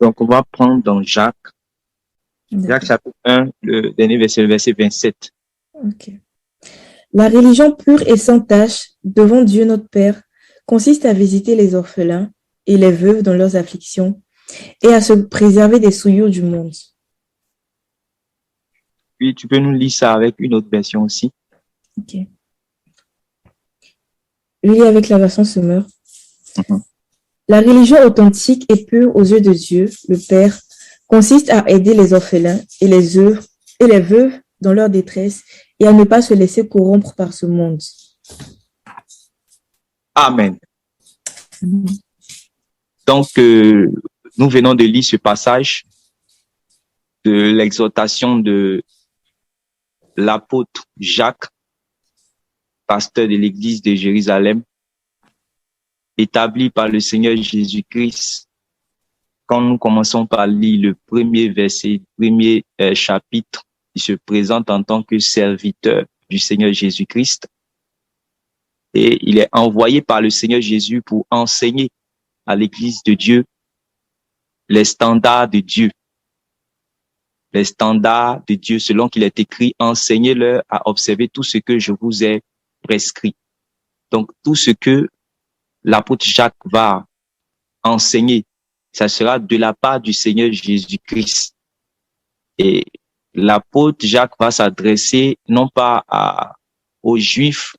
Donc, on va prendre dans Jacques D'accord. chapitre 1, le dernier verset, le verset 27. Ok. La religion pure et sans tache devant Dieu notre Père consiste à visiter les orphelins et les veuves dans leurs afflictions et à se préserver des souillures du monde. Puis, tu peux nous lire ça avec une autre version aussi. Ok. Je lis avec la version Semeur. Mhm. La religion authentique et pure aux yeux de Dieu, le Père, consiste à aider les orphelins et les veuves dans leur détresse et à ne pas se laisser corrompre par ce monde. Amen. Mhm. Donc, nous venons de lire ce passage de l'exhortation de l'apôtre Jacques, pasteur de l'église de Jérusalem, établi par le Seigneur Jésus-Christ. Quand nous commençons par lire le premier verset, premier chapitre, il se présente en tant que serviteur du Seigneur Jésus-Christ et il est envoyé par le Seigneur Jésus pour enseigner à l'église de Dieu les standards de Dieu. Les standards de Dieu selon qu'il est écrit, enseignez-leur à observer tout ce que je vous ai prescrit. Donc, tout ce que l'apôtre Jacques va enseigner, ça sera de la part du Seigneur Jésus-Christ. Et l'apôtre Jacques va s'adresser non pas aux Juifs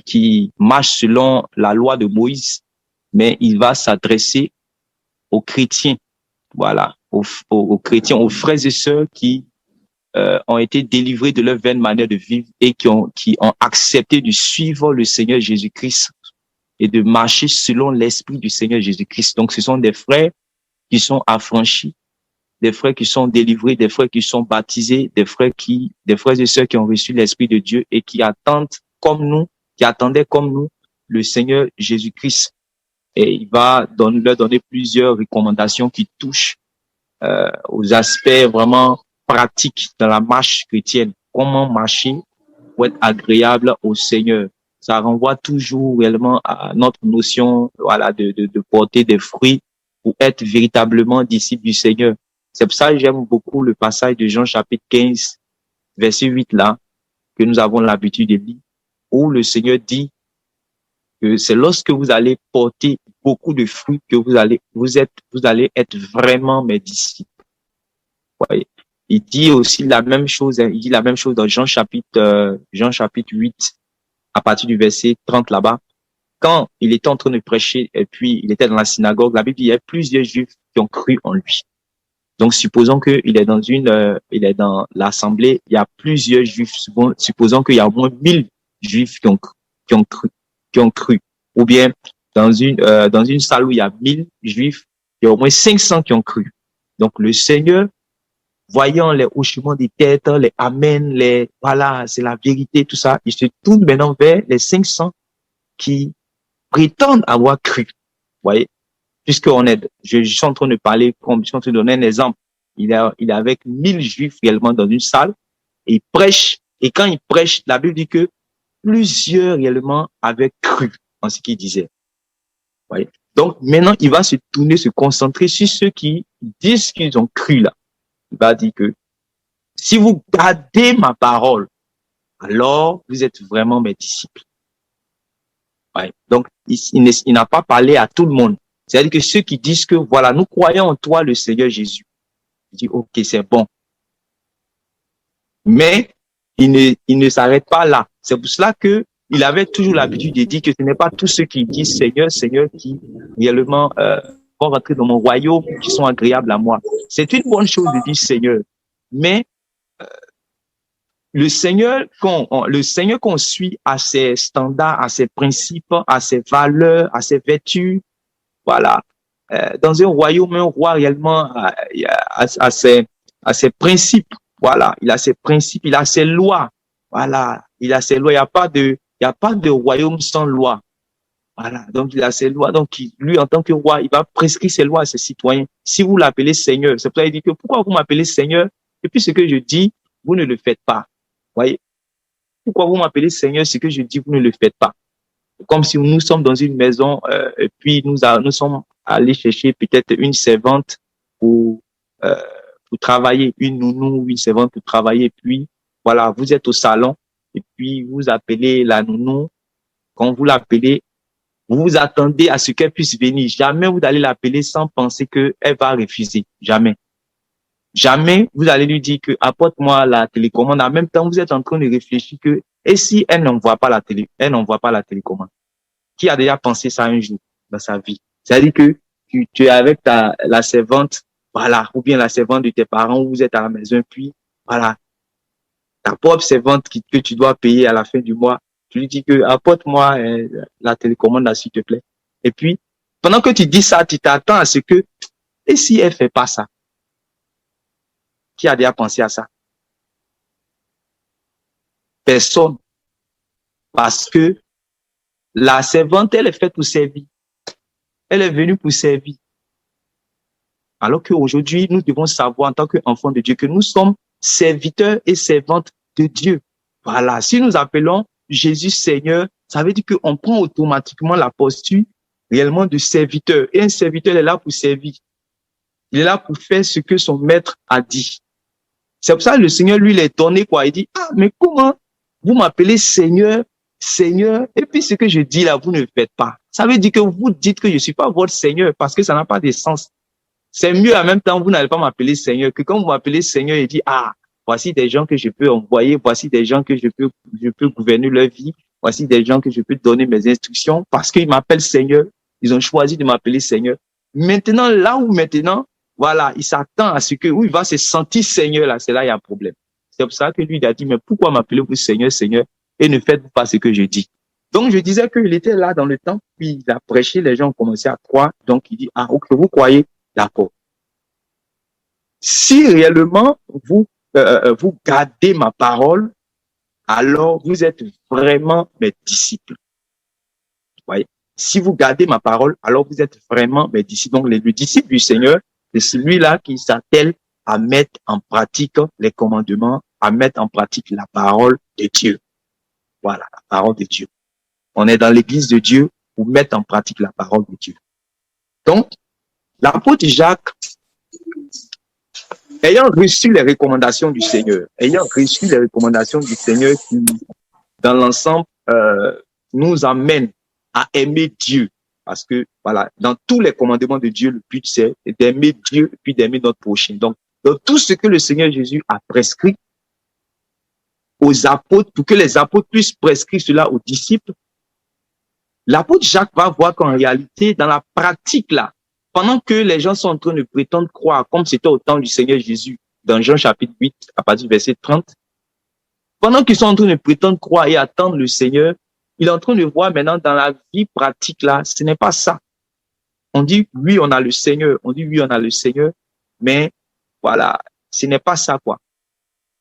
qui marchent selon la loi de Moïse, mais il va s'adresser aux chrétiens, voilà, aux chrétiens, aux frères et sœurs qui ont été délivrés de leur vaine manière de vivre et qui ont accepté de suivre le Seigneur Jésus-Christ et de marcher selon l'esprit du Seigneur Jésus-Christ. Donc, ce sont des frères qui sont affranchis, des frères qui sont délivrés, des frères qui sont baptisés, des frères et sœurs qui ont reçu l'Esprit de Dieu et qui attendent comme nous, qui attendaient comme nous le Seigneur Jésus-Christ. Et il va leur donner plusieurs recommandations qui touchent aux aspects vraiment pratiques dans la marche chrétienne. Comment marcher pour être agréable au Seigneur. Ça renvoie toujours réellement à notre notion, voilà, de porter des fruits pour être véritablement disciple du Seigneur. C'est pour ça que j'aime beaucoup le passage de Jean chapitre 15, verset 8 là, que nous avons l'habitude de lire, où le Seigneur dit que c'est lorsque vous allez porter beaucoup de fruits que vous allez être vraiment mes disciples. Ouais. Il dit aussi la même chose, il dit la même chose dans Jean chapitre 8, à partir du verset 30 là-bas. Quand il était en train de prêcher et puis il était dans la synagogue, la Bible dit il y a plusieurs Juifs qui ont cru en lui. Donc, supposons qu'il est il est dans l'assemblée, il y a plusieurs Juifs, supposons qu'il y a au moins 1000 Juifs qui ont cru, qui ont cru. Ou bien, dans une salle où il y a 1000 Juifs, il y a au moins 500 qui ont cru. Donc, le Seigneur, voyant les hochements des têtes, les amen, voilà, c'est la vérité, tout ça, il se tourne maintenant vers les 500 qui prétendent avoir cru. Vous voyez? Je suis en train de parler, comme je suis en train de donner un exemple. Il est avec 1000 juifs réellement dans une salle et il prêche. Et quand il prêche, la Bible dit que plusieurs réellement avaient cru en ce qu'il disait. Vous voyez? Donc maintenant, il va se tourner, se concentrer sur ceux qui disent qu'ils ont cru là. Il va dire que si vous gardez ma parole, alors vous êtes vraiment mes disciples. Ouais. Donc, il n'a pas parlé à tout le monde. C'est-à-dire que ceux qui disent que, voilà, nous croyons en toi, le Seigneur Jésus. Il dit, ok, c'est bon. Mais il ne s'arrête pas là. C'est pour cela que il avait toujours l'habitude de dire que ce n'est pas tous ceux qui disent Seigneur, Seigneur, qui réellement vont rentrer dans mon royaume, qui sont agréables à moi. C'est une bonne chose de dire Seigneur. Mais le Seigneur qu'on suit à ses standards, à ses principes, à ses valeurs, à ses vertus, voilà. Dans un royaume, un roi réellement a ses principes. Voilà. Il a ses principes, il a ses lois. Voilà. Il a ses lois. Il y a pas de royaume sans loi. Voilà. Donc, il a ses lois. Donc, lui, en tant que roi, il va prescrire ses lois à ses citoyens. Si vous l'appelez Seigneur, c'est pour ça qu'il dit que pourquoi vous m'appelez Seigneur? Et puis, ce que je dis, vous ne le faites pas. Voyez? Pourquoi vous m'appelez Seigneur? Ce que je dis, vous ne le faites pas. Comme si nous sommes dans une maison et puis nous sommes allés chercher peut-être une servante pour, euh, pour travailler, une nounou ou une servante pour travailler, puis voilà, vous êtes au salon, et puis vous appelez la nounou, quand vous l'appelez, vous vous attendez à ce qu'elle puisse venir. Jamais vous allez l'appeler sans penser qu'elle va refuser. Jamais. Jamais vous allez lui dire que apporte-moi la télécommande. En même temps, vous êtes en train de réfléchir que, et si elle n'envoie pas la elle n'envoie pas la télécommande? Qui a déjà pensé ça un jour dans sa vie? C'est-à-dire que tu es avec la servante, voilà, ou bien la servante de tes parents, où vous êtes à la maison, puis, voilà, ta propre servante que tu dois payer à la fin du mois. Tu lui dis que apporte-moi la télécommande là, s'il te plaît. Et puis, pendant que tu dis ça, tu t'attends à ce que, et si elle fait pas ça? Qui a déjà pensé à ça? Personne. Parce que la servante, elle est faite pour servir. Elle est venue pour servir. Alors qu'aujourd'hui, nous devons savoir en tant qu'enfants de Dieu que nous sommes serviteurs et servantes de Dieu. Voilà. Si nous appelons Jésus Seigneur, ça veut dire qu'on prend automatiquement la posture réellement de serviteur. Et un serviteur est là pour servir. Il est là pour faire ce que son maître a dit. C'est pour ça que le Seigneur, lui, l'a donné quoi. Il dit, ah, mais comment vous m'appelez Seigneur, Seigneur, et puis ce que je dis là, vous ne le faites pas. Ça veut dire que vous dites que je ne suis pas votre Seigneur parce que ça n'a pas de sens. C'est mieux en même temps, vous n'allez pas m'appeler Seigneur, que quand vous m'appelez Seigneur, il dit, ah, voici des gens que je peux envoyer, voici des gens que je peux gouverner leur vie, voici des gens que je peux donner mes instructions parce qu'ils m'appellent Seigneur. Ils ont choisi de m'appeler Seigneur. Maintenant, voilà, il s'attend à ce que, où il va se sentir Seigneur, là, c'est là, il y a un problème. C'est pour ça que lui, il a dit, mais pourquoi m'appelez-vous Seigneur, Seigneur, et ne faites pas ce que je dis? Donc, je disais qu'il était là dans le temps, puis il a prêché, les gens ont commencé à croire, donc il dit, ah, ok, vous croyez? D'accord. Si réellement vous gardez ma parole, alors vous êtes vraiment mes disciples. Vous voyez? Si vous gardez ma parole, alors vous êtes vraiment mes disciples. Donc, le disciple du Seigneur, c'est celui-là qui s'attelle à mettre en pratique les commandements, à mettre en pratique la parole de Dieu. Voilà, la parole de Dieu. On est dans l'église de Dieu pour mettre en pratique la parole de Dieu. Donc, l'apôtre Jacques, ayant reçu les recommandations du Seigneur qui, dans l'ensemble, nous amènent à aimer Dieu. Parce que, voilà, dans tous les commandements de Dieu, le but, c'est d'aimer Dieu et puis d'aimer notre prochain. Donc, dans tout ce que le Seigneur Jésus a prescrit aux apôtres, pour que les apôtres puissent prescrire cela aux disciples, l'apôtre Jacques va voir qu'en réalité, dans la pratique, là, pendant que les gens sont en train de prétendre croire, comme c'était au temps du Seigneur Jésus, dans Jean chapitre 8, à partir du verset 30, pendant qu'ils sont en train de prétendre croire et attendre le Seigneur, il est en train de voir maintenant dans la vie pratique là, ce n'est pas ça. On dit, oui, on a le Seigneur. On dit, oui, on a le Seigneur. Mais voilà, ce n'est pas ça quoi.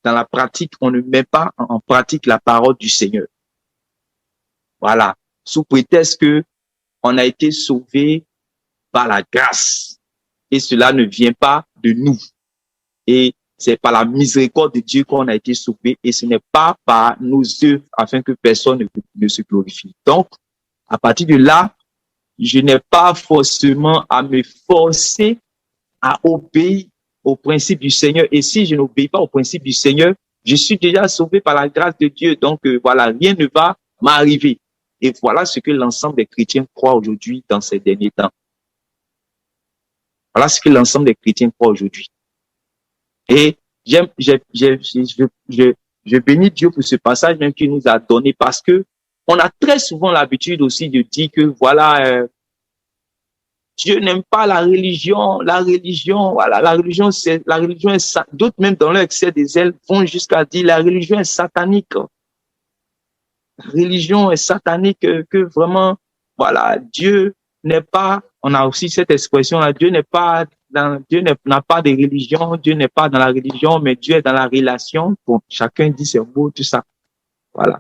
Dans la pratique, on ne met pas en pratique la parole du Seigneur. Voilà. Sous prétexte que on a été sauvé par la grâce. Et cela ne vient pas de nous. Et c'est par la miséricorde de Dieu qu'on a été sauvé et ce n'est pas par nos œuvres afin que personne ne se glorifie. Donc, à partir de là, je n'ai pas forcément à me forcer à obéir au principe du Seigneur. Et si je n'obéis pas au principe du Seigneur, je suis déjà sauvé par la grâce de Dieu. Donc, voilà, rien ne va m'arriver. Et voilà ce que l'ensemble des chrétiens croient aujourd'hui dans ces derniers temps. Voilà ce que l'ensemble des chrétiens croient aujourd'hui. Et je bénis Dieu pour ce passage même qu'il nous a donné parce que on a très souvent l'habitude aussi de dire que voilà, Dieu n'aime pas la religion, voilà, la religion est d'autres même dans leur excès des ailes vont jusqu'à dire la religion est satanique. La religion est satanique que vraiment, voilà, Dieu n'est pas, on a aussi cette expression là, Dieu n'a pas de religion, Dieu n'est pas dans la religion, mais Dieu est dans la relation. Bon, chacun dit ses mots, tout ça. Voilà.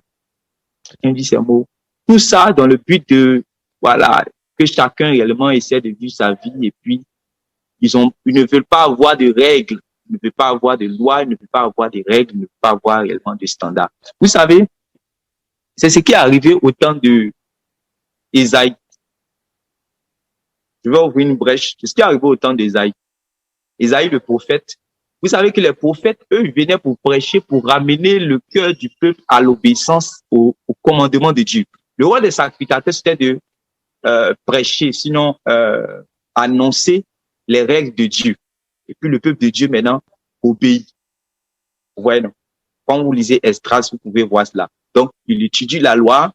Chacun dit ses mots. Tout ça dans le but de, voilà, que chacun réellement essaie de vivre sa vie et puis ils ne veulent pas avoir de règles, ils ne veulent pas avoir de lois, ils ne veulent pas avoir de règles, ils ne veulent pas avoir réellement de standards. Vous savez, c'est ce qui est arrivé au temps de Ésaïe. Je vais ouvrir une brèche. C'est ce qui est arrivé au temps d'Ésaïe. Ésaïe le prophète. Vous savez que les prophètes, eux, ils venaient pour prêcher, pour ramener le cœur du peuple à l'obéissance au commandement de Dieu. Le rôle des sacrificateurs, c'était de prêcher, sinon annoncer les règles de Dieu. Et puis le peuple de Dieu maintenant obéit. Vous voyez, non? Quand vous lisez Esdras, vous pouvez voir cela. Donc, il étudie la loi,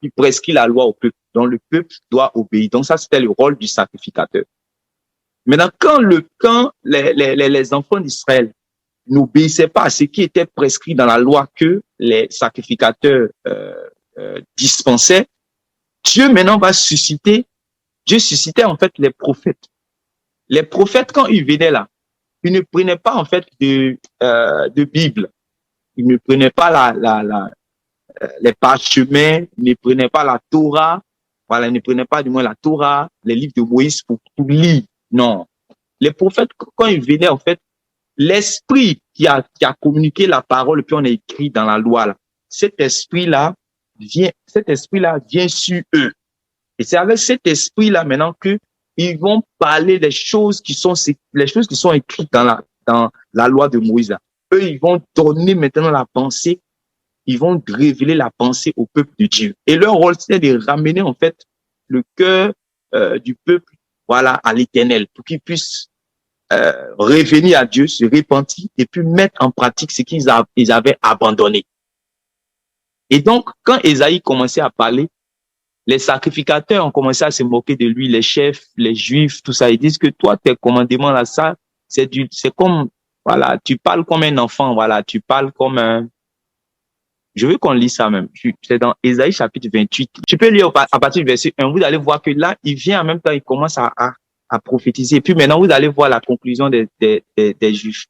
il prescrit la loi au peuple. Donc, le peuple doit obéir. Donc, ça, c'était le rôle du sacrificateur. Maintenant, quand les enfants d'Israël n'obéissaient pas à ce qui était prescrit dans la loi que les sacrificateurs dispensaient, Dieu maintenant va susciter, Dieu suscitait en fait les prophètes. Les prophètes, quand ils venaient là, ils ne prenaient pas en fait de Bible. Ils ne prenaient pas les parchemins, ils ne prenaient pas la Torah, voilà, ils ne prenaient pas du moins la Torah, les livres de Moïse pour lire. Non. Les prophètes, quand ils venaient, en fait, l'esprit qui a communiqué la parole, puis on a écrit dans la loi, là, cet esprit-là vient sur eux. Et c'est avec cet esprit-là maintenant que ils vont parler des choses qui sont écrites dans la loi de Moïse, là. Eux, ils vont donner maintenant la pensée, ils vont révéler la pensée au peuple de Dieu. Et leur rôle, c'est de ramener, en fait, le cœur du peuple, voilà, à l'Éternel, pour qu'ils puissent revenir à Dieu, se repentir et puis mettre en pratique ce qu'ils avaient abandonné. Et donc, quand Ésaïe commençait à parler, les sacrificateurs ont commencé à se moquer de lui, les chefs, les juifs, tout ça. Ils disent que toi, tes commandements là, ça, c'est comme, voilà, tu parles comme un enfant, voilà, tu parles comme un. Je veux qu'on lise ça même. C'est dans Ésaïe chapitre 28. Tu peux lire à partir du verset 1. Vous allez voir que là, il vient en même temps, il commence à prophétiser. Et puis maintenant, vous allez voir la conclusion des juifs.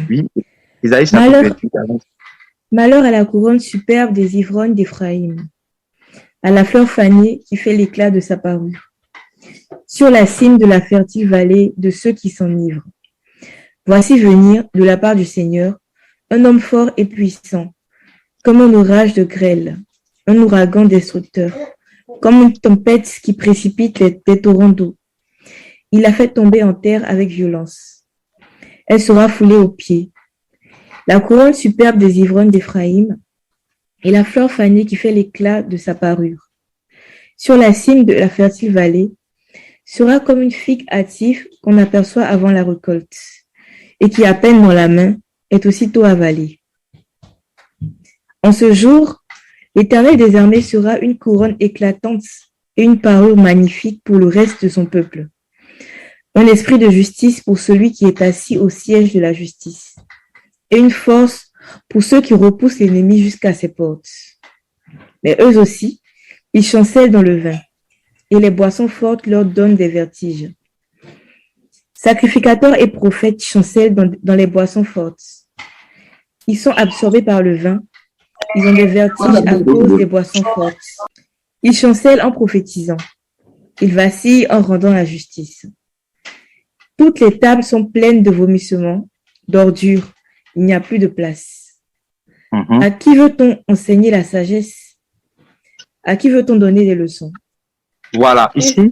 Oui. Ésaïe chapitre 28. Malheur à la couronne superbe des ivrognes d'Éphraïm, à la fleur fanée qui fait l'éclat de sa parure, sur la cime de la fertile vallée de ceux qui s'enivrent. Voici venir, de la part du Seigneur, un homme fort et puissant, comme un orage de grêle, un ouragan destructeur, comme une tempête qui précipite des torrents d'eau. Il la fait tomber en terre avec violence. Elle sera foulée aux pieds. La couronne superbe des ivrognes d'Éphraïm et la fleur fanée qui fait l'éclat de sa parure, sur la cime de la fertile vallée, sera comme une figue hâtive qu'on aperçoit avant la récolte, et qui, à peine dans la main, est aussitôt avalée. En ce jour, l'Éternel des armées sera une couronne éclatante et une parure magnifique pour le reste de son peuple. Un esprit de justice pour celui qui est assis au siège de la justice, et une force pour ceux qui repoussent l'ennemi jusqu'à ses portes. Mais eux aussi, ils chancellent dans le vin, et les boissons fortes leur donnent des vertiges. Sacrificateurs et prophètes chancellent dans les boissons fortes. Ils sont absorbés par le vin, ils ont des vertiges à cause des boissons fortes. Ils chancellent en prophétisant, ils vacillent en rendant la justice. Toutes les tables sont pleines de vomissements, d'ordures, il n'y a plus de place. À qui veut-on enseigner la sagesse? À qui veut-on donner des leçons? Voilà, ici,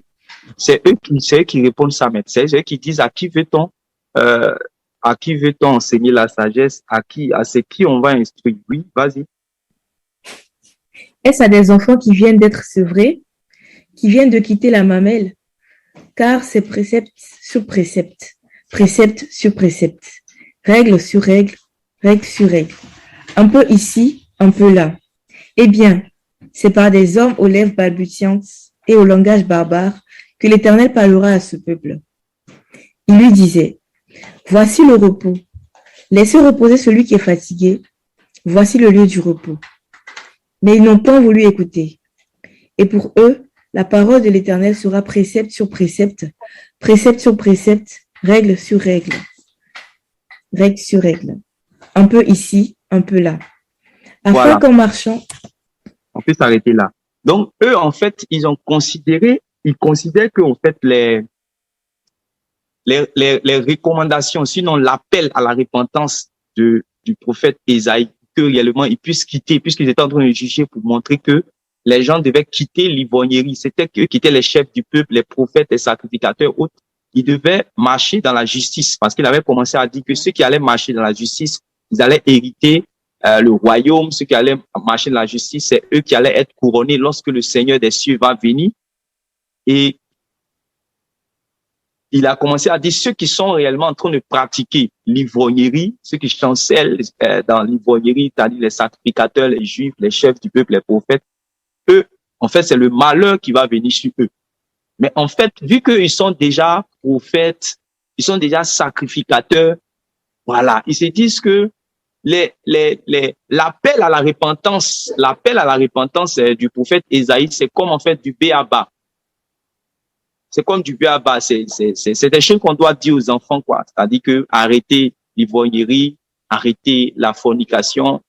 c'est eux qui répondent ça, mais c'est eux qui disent à qui veut-on enseigner la sagesse, à c'est qui on va instruire. Oui, vas-y. Est-ce à des enfants qui viennent d'être sevrés, qui viennent de quitter la mamelle? Car c'est précepte sur précepte, précepte sur précepte, règle sur règle, règle sur règle, un peu ici, un peu là. Eh bien, c'est par des hommes aux lèvres balbutiantes et au langage barbare que l'Éternel parlera à ce peuple. Il lui disait, voici le repos, laissez reposer celui qui est fatigué, voici le lieu du repos. Mais ils n'ont pas voulu écouter. Et pour eux, la parole de l'Éternel sera précepte sur précepte, précepte sur précepte, règle sur règle, règle sur règle. Un peu ici, un peu là. Afin qu'en marchant... On peut s'arrêter là. Donc, eux, en fait, ils considèrent que, en fait, les recommandations, sinon l'appel à la repentance du prophète Ésaïe, que réellement ils puissent quitter, puisqu'ils étaient en train de juger pour montrer que les gens devaient quitter l'ivrognerie. C'était eux qui étaient les chefs du peuple, les prophètes, les sacrificateurs, autres. il devait marcher dans la justice, parce qu'il avait commencé à dire que ceux qui allaient marcher dans la justice, ils allaient hériter le royaume. Ceux qui allaient marcher dans la justice, c'est eux qui allaient être couronnés lorsque le Seigneur des cieux va venir. Et il a commencé à dire ceux qui sont réellement en train de pratiquer l'ivrognerie, ceux qui chancellent dans l'ivrognerie, c'est-à-dire les sacrificateurs, les juifs, les chefs du peuple, les prophètes, eux, en fait, c'est le malheur qui va venir sur eux. Mais en fait, vu qu'ils sont déjà prophètes, ils sont déjà sacrificateurs, voilà, ils se disent que l'appel à la repentance du prophète Ésaïe, c'est comme en fait du b.a.-ba. C'est comme du b.a.-ba. C'est des choses qu'on doit dire aux enfants, quoi. C'est-à-dire que arrêtez l'ivrognerie, arrêtez la fornication,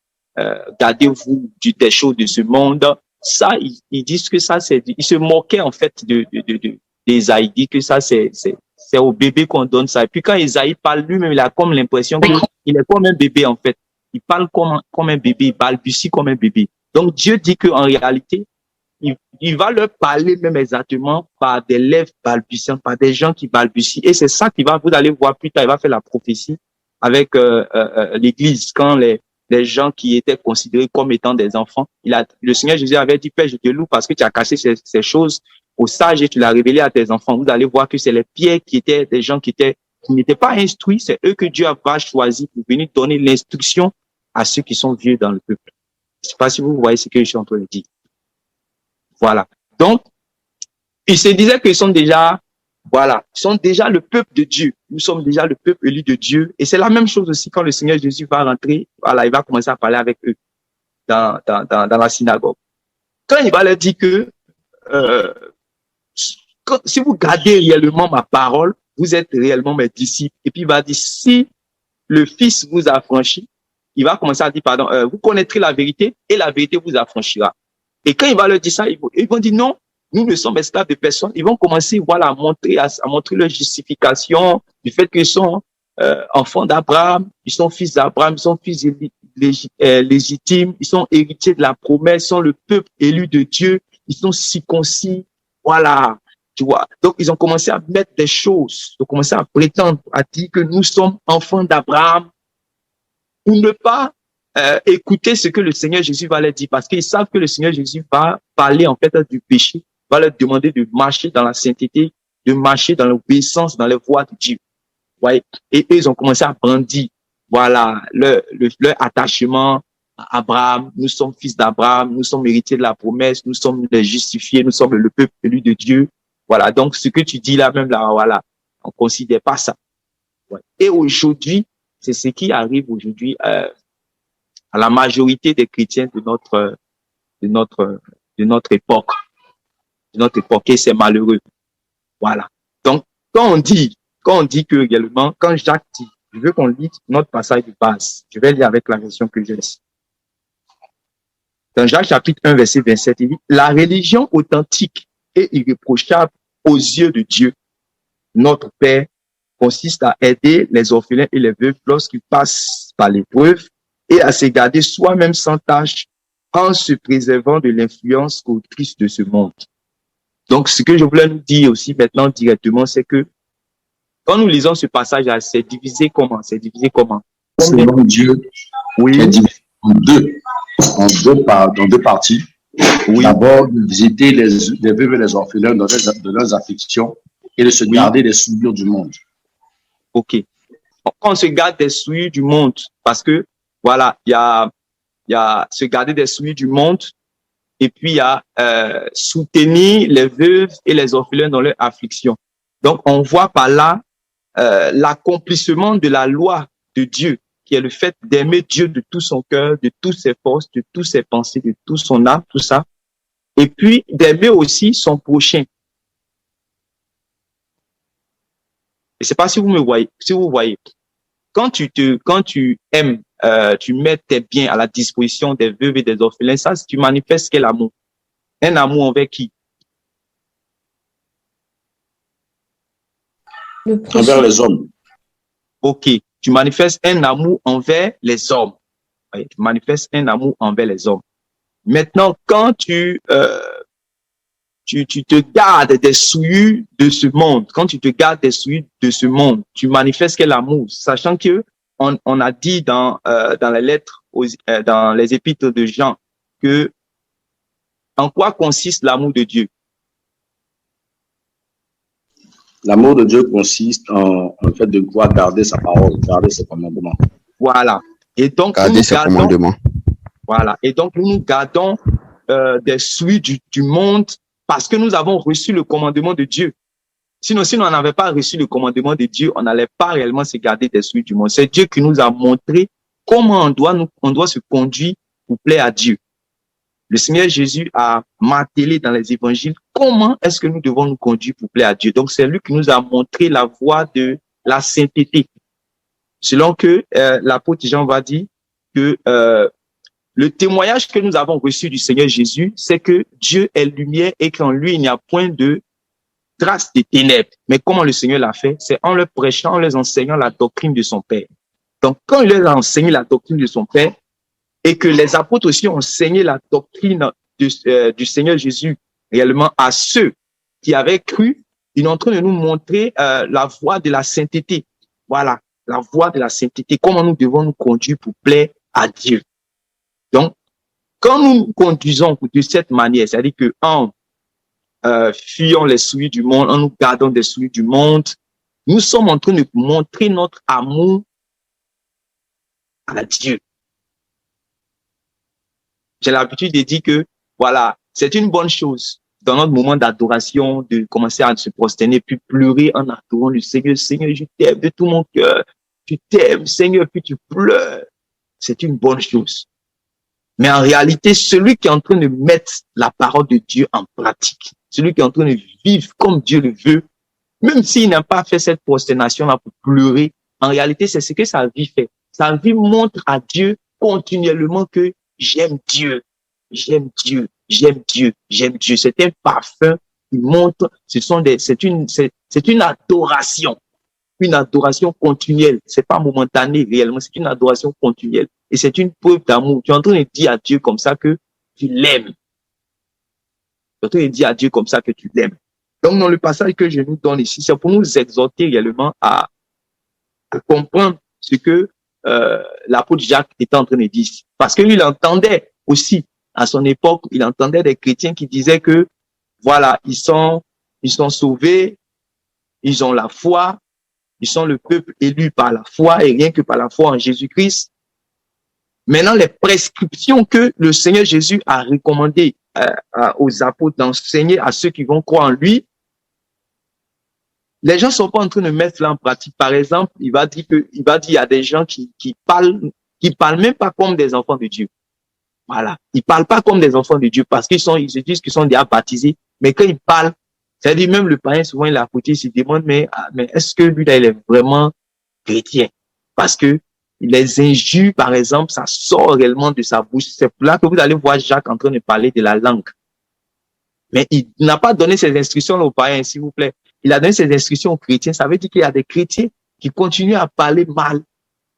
gardez-vous des choses de ce monde. Ça, ils disent que ça, ils se moquaient en fait d'Ésaïe. Ils disent que ça, c'est au bébé qu'on donne ça. Et puis quand Ésaïe parle lui-même, il a comme l'impression qu'il est comme un bébé en fait. Il parle comme un bébé, il balbutie comme un bébé. Donc Dieu dit qu'en réalité, il va leur parler même exactement par des lèvres balbutiantes, par des gens qui balbutient. Et c'est ça vous allez voir plus tard, il va faire la prophétie avec l'Église, quand les gens qui étaient considérés comme étant des enfants, le Seigneur Jésus avait dit, Père, je te loue parce que tu as caché ces choses aux sages et tu l'as révélé à tes enfants. Vous allez voir que c'est les pierres qui étaient des gens qui n'étaient pas instruits, c'est eux que Dieu va choisir pour venir donner l'instruction à ceux qui sont vieux dans le peuple. Je ne sais pas si vous voyez ce que je suis en train de dire. Voilà. Donc, ils se disaient qu'ils sont déjà, voilà, ils sont déjà le peuple de Dieu. Nous sommes déjà le peuple élu de Dieu. Et c'est la même chose aussi quand le Seigneur Jésus va rentrer. Voilà, il va commencer à parler avec eux dans la synagogue. Quand il va leur dire que si vous gardez réellement ma parole, vous êtes réellement mes disciples. Et puis il va dire, si le Fils vous affranchit, il va commencer à dire, pardon, vous connaîtrez la vérité et la vérité vous affranchira. Et quand il va leur dire ça, ils vont dire non, nous ne sommes esclaves de personne. Ils vont commencer, voilà, à montrer leur justification du fait qu'ils sont enfants d'Abraham, ils sont fils d'Abraham, ils sont fils légitimes, ils sont héritiers de la promesse, ils sont le peuple élu de Dieu, ils sont circoncis, voilà, tu vois. Donc, ils ont commencé à mettre des choses, ils ont commencé à prétendre, à dire que nous sommes enfants d'Abraham, pour ne pas écouter ce que le Seigneur Jésus va leur dire, parce qu'ils savent que le Seigneur Jésus va parler en fait du péché, va leur demander de marcher dans la sainteté, de marcher dans l'obéissance, dans les voies de Dieu. Ouais. Et eux, ils ont commencé à brandir, voilà, leur attachement à Abraham. Nous sommes fils d'Abraham, nous sommes héritiers de la promesse, nous sommes les justifiés, nous sommes le peuple élu de Dieu. Voilà. Donc, ce que tu dis là, même là, voilà, on considère pas ça. Ouais. Et aujourd'hui, c'est ce qui arrive aujourd'hui à la majorité des chrétiens de notre époque. Et c'est malheureux. Voilà. Donc, quand on dit que également, quand Jacques dit, je veux qu'on lise notre passage de base. Je vais lire avec la version que j'ai. Dans Jacques chapitre 1, verset 27, il dit, la religion authentique et irréprochable aux yeux de Dieu, notre Père, consiste à aider les orphelins et les veuves lorsqu'ils passent par l'épreuve et à se garder soi-même sans tâche en se préservant de l'influence autrice de ce monde. Donc, ce que je voulais nous dire aussi maintenant directement, c'est que quand nous lisons ce passage-là, c'est divisé comment? Selon Dieu, oui, est divisé en deux parties. Oui. D'abord, de visiter les veuves et les orphelins de leurs afflictions et de se garder des souillures du monde. Ok. Quand on se garde des souillures du monde, parce que, voilà, il y a se garder des souillures du monde, et puis il y a soutenir les veuves et les orphelins dans leur affliction. Donc, on voit par là l'accomplissement de la loi de Dieu, qui est le fait d'aimer Dieu de tout son cœur, de toutes ses forces, de toutes ses pensées, de tout son âme, tout ça. Et puis, d'aimer aussi son prochain. Je ne sais pas si vous me voyez, quand tu aimes, tu mets tes biens à la disposition des veuves et des orphelins, ça, tu manifestes quel amour? Un amour envers qui? Envers les hommes. Ok. Tu manifestes un amour envers les hommes. Oui, tu manifestes un amour envers les hommes. Maintenant, quand tu tu te gardes des souillures de ce monde, quand tu te gardes des souillures de ce monde, tu manifestes quel amour, sachant que on a dit dans les lettres, dans les épîtres de Jean, que en quoi consiste l'amour de Dieu? L'amour de Dieu consiste en fait de pouvoir garder sa parole, garder ses commandements. Voilà. Et donc, garder ses commandements. Voilà. Et donc, nous gardons des souillures du monde parce que nous avons reçu le commandement de Dieu. Sinon, si on n'avait pas reçu le commandement de Dieu, on n'allait pas réellement se garder des souillures du monde. C'est Dieu qui nous a montré comment on doit se conduire pour plaire à Dieu. Le Seigneur Jésus a martelé dans les évangiles comment est-ce que nous devons nous conduire pour plaire à Dieu. Donc, c'est lui qui nous a montré la voie de la sainteté. Selon que l'apôtre Jean va dire que le témoignage que nous avons reçu du Seigneur Jésus, c'est que Dieu est lumière et qu'en lui, il n'y a point de trace des ténèbres. Mais comment le Seigneur l'a fait? C'est en leur prêchant, en leur enseignant la doctrine de son Père. Donc, quand il leur a enseigné la doctrine de son Père, et que les apôtres aussi ont enseigné la doctrine du Seigneur Jésus réellement à ceux qui avaient cru, ils sont en train de nous montrer la voie de la sainteté. Voilà, la voie de la sainteté, comment nous devons nous conduire pour plaire à Dieu. Donc, quand nous nous conduisons de cette manière, c'est-à-dire que en fuyant les souillures du monde, en nous gardant des souillures du monde, nous sommes en train de montrer notre amour à Dieu. J'ai l'habitude de dire que, voilà, c'est une bonne chose dans notre moment d'adoration de commencer à se prosterner puis pleurer en adorant le Seigneur. Seigneur, je t'aime de tout mon cœur. Tu t'aimes, Seigneur, puis tu pleures. C'est une bonne chose. Mais en réalité, celui qui est en train de mettre la parole de Dieu en pratique, celui qui est en train de vivre comme Dieu le veut, même s'il n'a pas fait cette prosternation-là pour pleurer, en réalité, c'est ce que sa vie fait. Sa vie montre à Dieu continuellement que j'aime Dieu, j'aime Dieu, j'aime Dieu, j'aime Dieu. C'est un parfum qui montre, c'est une adoration continuelle. C'est pas momentané réellement, c'est une adoration continuelle. Et c'est une preuve d'amour. Tu es en train de dire à Dieu comme ça que tu l'aimes. Tu es en train de dire à Dieu comme ça que tu l'aimes. Donc, dans le passage que je nous donne ici, c'est pour nous exhorter réellement à comprendre ce que l'apôtre Jacques était en train de dire. Parce que lui, il entendait aussi, à son époque, il entendait des chrétiens qui disaient que, voilà, ils sont sauvés, ils ont la foi, ils sont le peuple élu par la foi et rien que par la foi en Jésus-Christ. Maintenant, les prescriptions que le Seigneur Jésus a recommandées aux apôtres d'enseigner à ceux qui vont croire en lui, les gens sont pas en train de mettre cela en pratique. Par exemple, il va dire il y a des gens qui parlent même pas comme des enfants de Dieu. Voilà. Ils parlent pas comme des enfants de Dieu parce ils se disent qu'ils sont déjà baptisés. Mais quand ils parlent, c'est-à-dire même le païen, souvent, il a côté, il se demande, mais est-ce que lui, là, il est vraiment chrétien? Parce que les injures, par exemple, ça sort réellement de sa bouche. C'est là que vous allez voir Jacques en train de parler de la langue. Mais il n'a pas donné ses instructions aux païens, s'il vous plaît. Il a donné ses instructions aux chrétiens. Ça veut dire qu'il y a des chrétiens qui continuent à parler mal,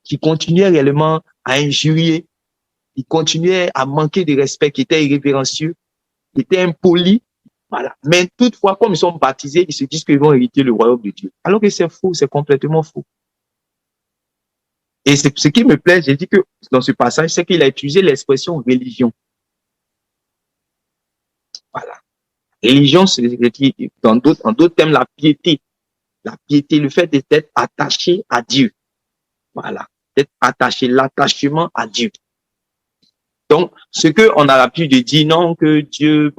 qui continuaient réellement à injurier, qui continuaient à manquer de respect, qui étaient irrévérencieux, qui étaient impolis. Voilà. Mais toutefois, comme ils sont baptisés, ils se disent qu'ils vont hériter le royaume de Dieu. Alors que c'est faux, c'est complètement faux. Et c'est ce qui me plaît, j'ai dit que dans ce passage, c'est qu'il a utilisé l'expression religion. Voilà. Religion, c'est en d'autres termes, la piété. La piété, le fait d'être attaché à Dieu. Voilà. D'être attaché, l'attachement à Dieu. Donc, ce que on a l'habitude de dire, non, que Dieu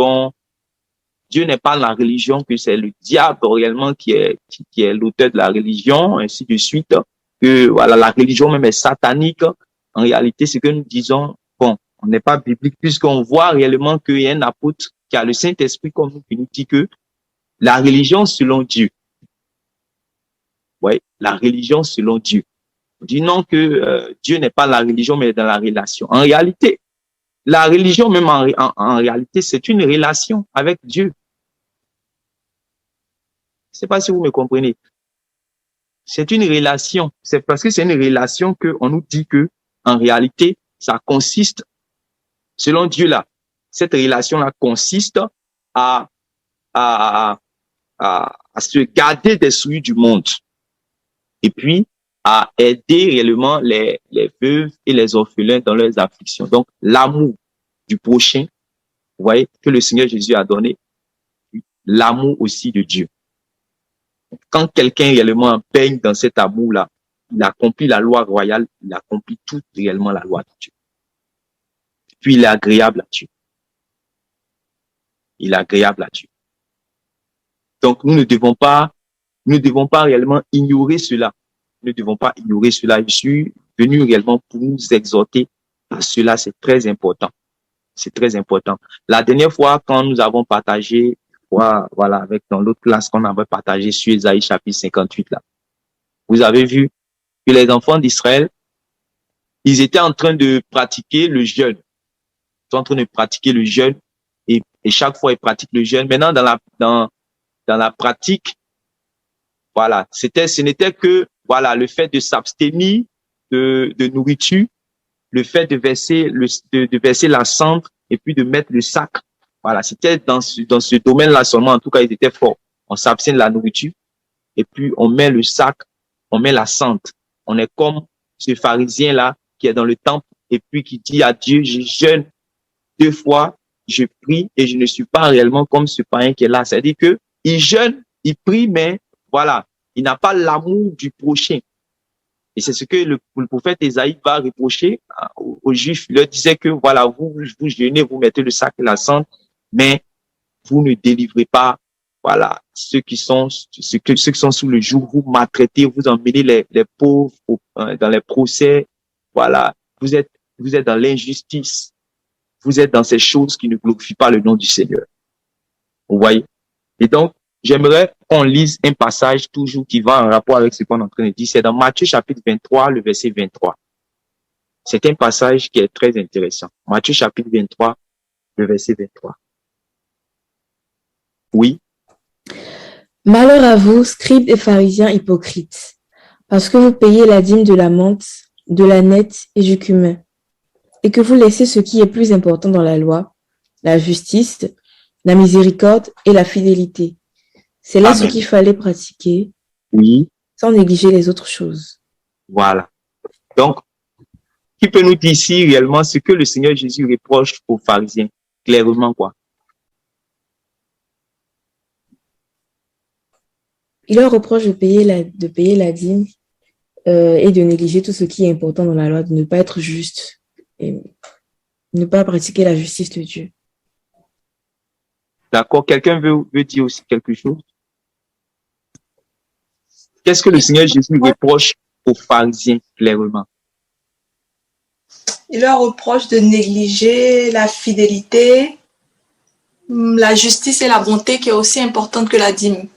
n'est pas la religion, que c'est le diable réellement qui est l'auteur de la religion, ainsi de suite, que voilà, la religion même est satanique. En réalité, ce que nous disons, on n'est pas biblique, puisqu'on voit réellement qu'il y a un apôtre qui a le Saint-Esprit comme nous, qui nous dit que la religion selon Dieu. Oui, la religion selon Dieu. On dit non que Dieu n'est pas la religion, mais dans la relation. En réalité, la religion même en réalité, c'est une relation avec Dieu. Je ne sais pas si vous me comprenez. C'est une relation. C'est parce que c'est une relation qu'on nous dit que, en réalité, ça consiste, selon Dieu là, cette relation-là consiste à à se garder des souillures du monde. Et puis, à aider réellement les veuves et les orphelins dans leurs afflictions. Donc, l'amour du prochain, vous voyez, que le Seigneur Jésus a donné, l'amour aussi de Dieu. Quand quelqu'un réellement baigne dans cet amour-là, il accomplit la loi royale, il accomplit tout réellement la loi de Dieu. Puis il est agréable à Dieu. Il est agréable à Dieu. Donc nous ne devons pas réellement ignorer cela. Nous ne devons pas ignorer cela. Je suis venu réellement pour nous exhorter à cela. C'est très important. C'est très important. La dernière fois, quand nous avons partagé, voilà, avec dans l'autre classe qu'on avait partagé sur Ésaïe chapitre 58 là, vous avez vu que les enfants d'Israël, ils étaient en train de pratiquer le jeûne. Ils sont en train de pratiquer le jeûne et chaque fois ils pratiquent le jeûne. Maintenant, dans la pratique, voilà, ce n'était que, voilà, le fait de s'abstenir de nourriture, le fait de verser la cendre et puis de mettre le sac. Voilà, c'était dans ce domaine-là seulement, en tout cas, ils étaient forts. On s'abstient de la nourriture et puis on met le sac, on met la cendre. On est comme ce pharisien-là qui est dans le temple et puis qui dit à Dieu, je jeûne 2 fois, je prie et je ne suis pas réellement comme ce païen qui est là. C'est-à-dire que il jeûne, il prie, mais voilà, il n'a pas l'amour du prochain. Et c'est ce que le prophète Ésaïe va reprocher aux Juifs. Il leur disait que voilà, vous jeûnez, vous mettez le sac et la cendre, mais vous ne délivrez pas, voilà, ceux qui sont sous le joug, vous maltraitez, vous emmenez les pauvres dans les procès, voilà, vous êtes dans l'injustice, vous êtes dans ces choses qui ne glorifient pas le nom du Seigneur. Vous voyez? Et donc, j'aimerais qu'on lise un passage toujours qui va en rapport avec ce qu'on est en train de dire. C'est dans Matthieu chapitre 23, le verset 23. C'est un passage qui est très intéressant. Matthieu chapitre 23, le verset 23. Oui. Malheur à vous, scribes et pharisiens hypocrites, parce que vous payez la dîme de la menthe, de l'âneth et du cumin, et que vous laissez ce qui est plus important dans la loi, la justice, la miséricorde et la fidélité. C'est là ce qu'il fallait pratiquer, oui, sans négliger les autres choses. Voilà. Donc, qui peut nous dire ici réellement ce que le Seigneur Jésus reproche aux pharisiens? Clairement, quoi? Il leur reproche de payer la dîme et de négliger tout ce qui est important dans la loi, de ne pas être juste et ne pas pratiquer la justice de Dieu. D'accord. Quelqu'un veut dire aussi quelque chose? Qu'est-ce que le Seigneur Jésus reproche aux pharisiens, clairement? Il leur reproche de négliger la fidélité, la justice et la bonté qui est aussi importante que la dîme.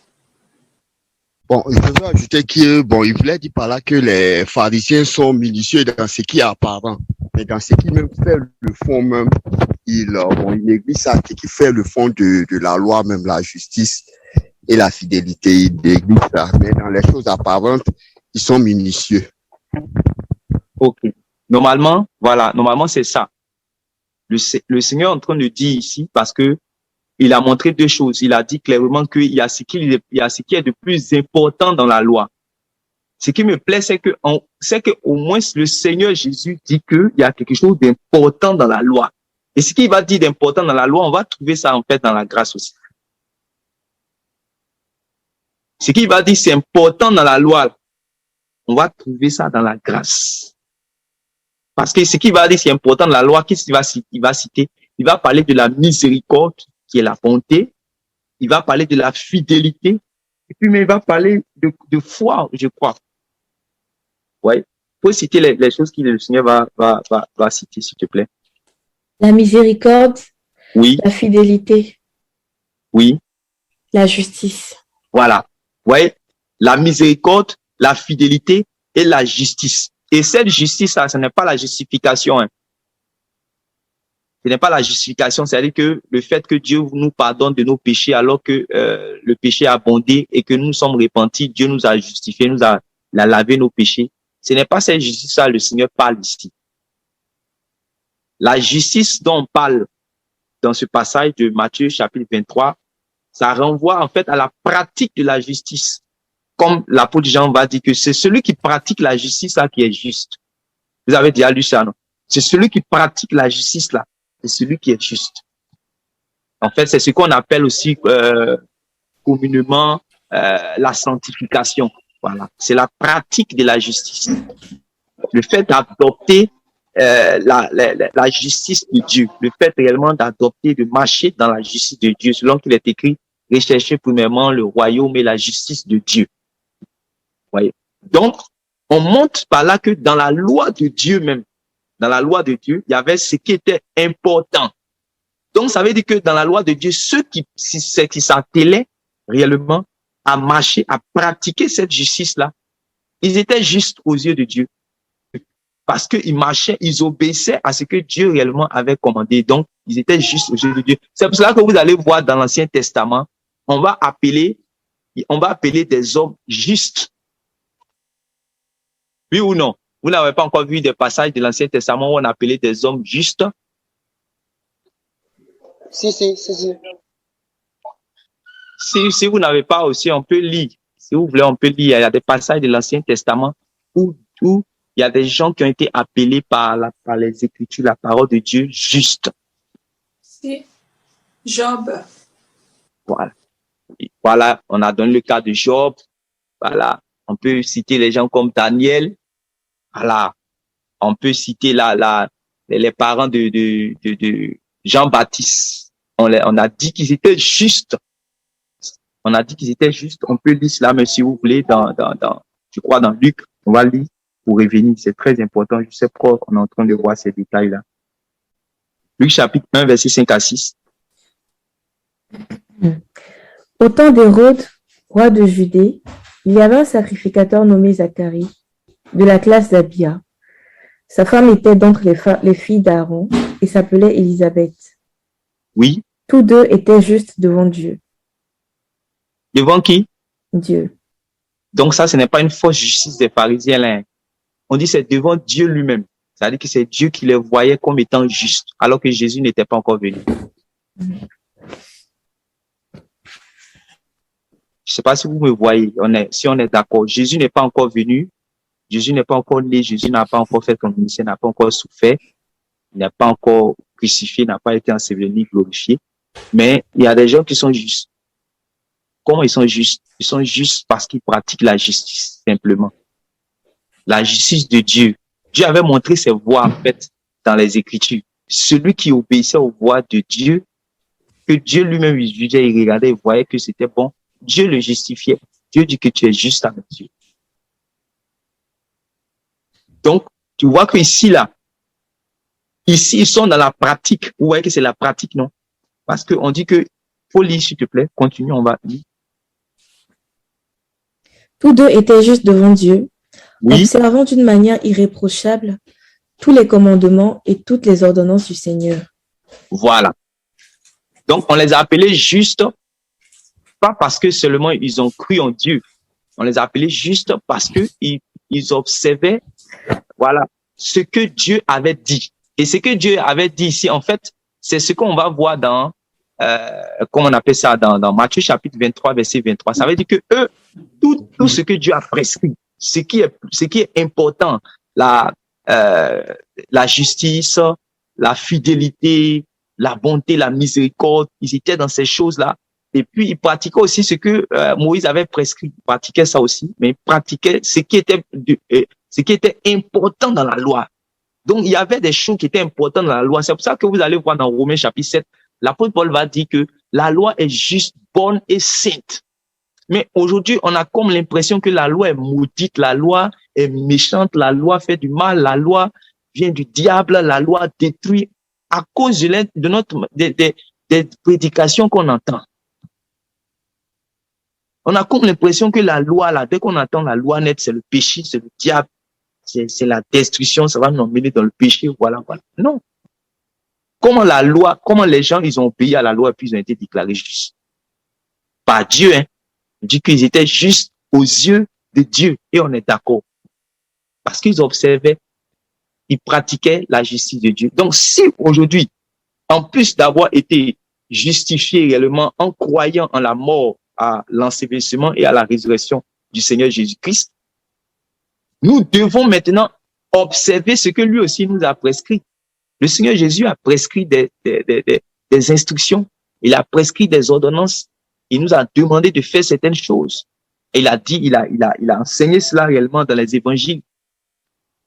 Bon, je veux ajouter il voulait dire par là que les pharisiens sont minutieux dans ce qui est apparent, mais dans ce qui même fait le fond même, il néglige ça, ce qui fait le fond de la loi, même la justice et la fidélité, il néglige ça, mais dans les choses apparentes, ils sont minutieux. Ok. Normalement, c'est ça. Le Seigneur est en train de dire ici, parce que il a montré 2 choses. Il a dit clairement qu'il y a ce qui est de plus important dans la loi. Ce qui me plaît, c'est que au moins le Seigneur Jésus dit qu'il y a quelque chose d'important dans la loi. Et ce qu'il va dire d'important dans la loi, on va trouver ça en fait dans la grâce aussi. Ce qu'il va dire c'est important dans la loi, on va trouver ça dans la grâce. Parce que ce qu'il va dire c'est important dans la loi, qu'est-ce qu'il va citer? Il va parler de la miséricorde, qui est la bonté. Il va parler de la fidélité. Et puis, mais il va parler de foi, je crois. Ouais. Faut citer les choses que le Seigneur va citer, s'il te plaît. La miséricorde. Oui. La fidélité. Oui. La justice. Voilà. Ouais. La miséricorde, la fidélité et la justice. Et cette justice-là, ce n'est pas la justification, hein. Ce n'est pas la justification, c'est-à-dire que le fait que Dieu nous pardonne de nos péchés alors que le péché a abondé et que nous sommes repentis, Dieu nous a justifiés, nous a lavé nos péchés. Ce n'est pas cette justice-là, le Seigneur parle ici. La justice dont on parle dans ce passage de Matthieu chapitre 23, Ça renvoie en fait à la pratique de la justice. Comme l'apôtre Jean va dire que c'est celui qui pratique la justice là qui est juste. Vous avez déjà lu ça, non? C'est celui qui pratique la justice là, c'est celui qui est juste. En fait, c'est ce qu'on appelle aussi communément la sanctification. Voilà, c'est la pratique de la justice. Le fait d'adopter la justice de Dieu, le fait réellement d'adopter, de marcher dans la justice de Dieu, selon qu'il est écrit, recherchez premièrement le royaume et la justice de Dieu. Voyez. Donc, on montre par là que dans la loi de Dieu même, dans la loi de Dieu, il y avait ce qui était important. Donc, ça veut dire que dans la loi de Dieu, ceux qui s'attelaient réellement à marcher, à pratiquer cette justice-là, ils étaient justes aux yeux de Dieu. Parce qu'ils marchaient, ils obéissaient à ce que Dieu réellement avait commandé. Donc, ils étaient justes aux yeux de Dieu. C'est pour cela que vous allez voir dans l'Ancien Testament, on va appeler des hommes justes. Oui ou non? Vous n'avez pas encore vu des passages de l'Ancien Testament où on appelait des hommes justes? Si. Si vous n'avez pas aussi, on peut lire. Si vous voulez, on peut lire. Il y a des passages de l'Ancien Testament où il y a des gens qui ont été appelés par les Écritures, la parole de Dieu, juste. Si. Job. Voilà. Et voilà, on a donné le cas de Job. Voilà. On peut citer les gens comme Daniel. Voilà. On peut citer les parents de Jean-Baptiste. On a dit qu'ils étaient justes. On a dit qu'ils étaient justes. On peut lire cela, mais si vous voulez, je crois dans Luc, on va lire pour revenir. C'est très important. Je sais pourquoi on est en train de voir ces détails-là. Luc chapitre 1, verset 5 à 6. Au temps d'Hérode, roi de Judée, il y avait un sacrificateur nommé Zacharie, de la classe d'Abia. Sa femme était d'entre les filles d'Aaron et s'appelait Élisabeth. Oui. Tous deux étaient justes devant Dieu. Devant qui? Dieu. Donc ça, ce n'est pas une fausse justice des pharisiens là. On dit c'est devant Dieu lui-même. C'est-à-dire que c'est Dieu qui les voyait comme étant justes, alors que Jésus n'était pas encore venu. Je ne sais pas si vous me voyez, si on est d'accord. Jésus n'est pas encore venu, Jésus n'est pas encore né, Jésus n'a pas encore fait son ministère, n'a pas encore souffert, il n'a pas encore crucifié, n'a pas été enseveli, glorifié. Mais il y a des gens qui sont justes. Comment ils sont justes? Ils sont justes parce qu'ils pratiquent la justice, simplement. La justice de Dieu. Dieu avait montré ses voies, en fait, dans les Écritures. Celui qui obéissait aux voies de Dieu, que Dieu lui-même il jugeait, il regardait, il voyait que c'était bon. Dieu le justifiait. Dieu dit que tu es juste avec Dieu. Donc, tu vois que ici, ils sont dans la pratique. Vous voyez que c'est la pratique, non? Parce qu'on dit que, faut lire, s'il te plaît. Continue, on va lire. Tous deux étaient justes devant Dieu, oui, observant d'une manière irréprochable tous les commandements et toutes les ordonnances du Seigneur. Voilà. Donc, on les a appelés justes, pas parce que seulement ils ont cru en Dieu. On les a appelés justes parce que ils observaient, voilà, ce que Dieu avait dit. Et ce que Dieu avait dit ici, en fait, c'est ce qu'on va voir dans, comment on appelle ça, dans Matthieu chapitre 23, verset 23. Ça veut dire que eux, tout ce que Dieu a prescrit, ce qui est important, la justice, la fidélité, la bonté, la miséricorde, ils étaient dans ces choses-là. Et puis, ils pratiquaient aussi ce que Moïse avait prescrit. Ils pratiquaient ça aussi, mais ils pratiquaient ce qui était important dans la loi. Donc, il y avait des choses qui étaient importantes dans la loi. C'est pour ça que vous allez voir dans Romains chapitre 7, l'apôtre Paul va dire que la loi est juste, bonne et sainte. Mais aujourd'hui, on a comme l'impression que la loi est maudite, la loi est méchante, la loi fait du mal, la loi vient du diable, la loi détruit à cause des prédications qu'on entend. On a comme l'impression que la loi, là, dès qu'on entend la loi nette, c'est le péché, c'est le diable, c'est la destruction, ça va nous emmener dans le péché, voilà. Non. Comment les gens, ils ont obéi à la loi et puis ils ont été déclarés justes? Par Dieu, hein. On dit qu'ils étaient justes aux yeux de Dieu et on est d'accord. Parce qu'ils observaient, ils pratiquaient la justice de Dieu. Donc, si aujourd'hui, en plus d'avoir été justifiés réellement en croyant en la mort, à l'ensevelissement et à la résurrection du Seigneur Jésus-Christ, nous devons maintenant observer ce que lui aussi nous a prescrit. Le Seigneur Jésus a prescrit des instructions, il a prescrit des ordonnances, il nous a demandé de faire certaines choses. Et il a dit, il a enseigné cela réellement dans les évangiles.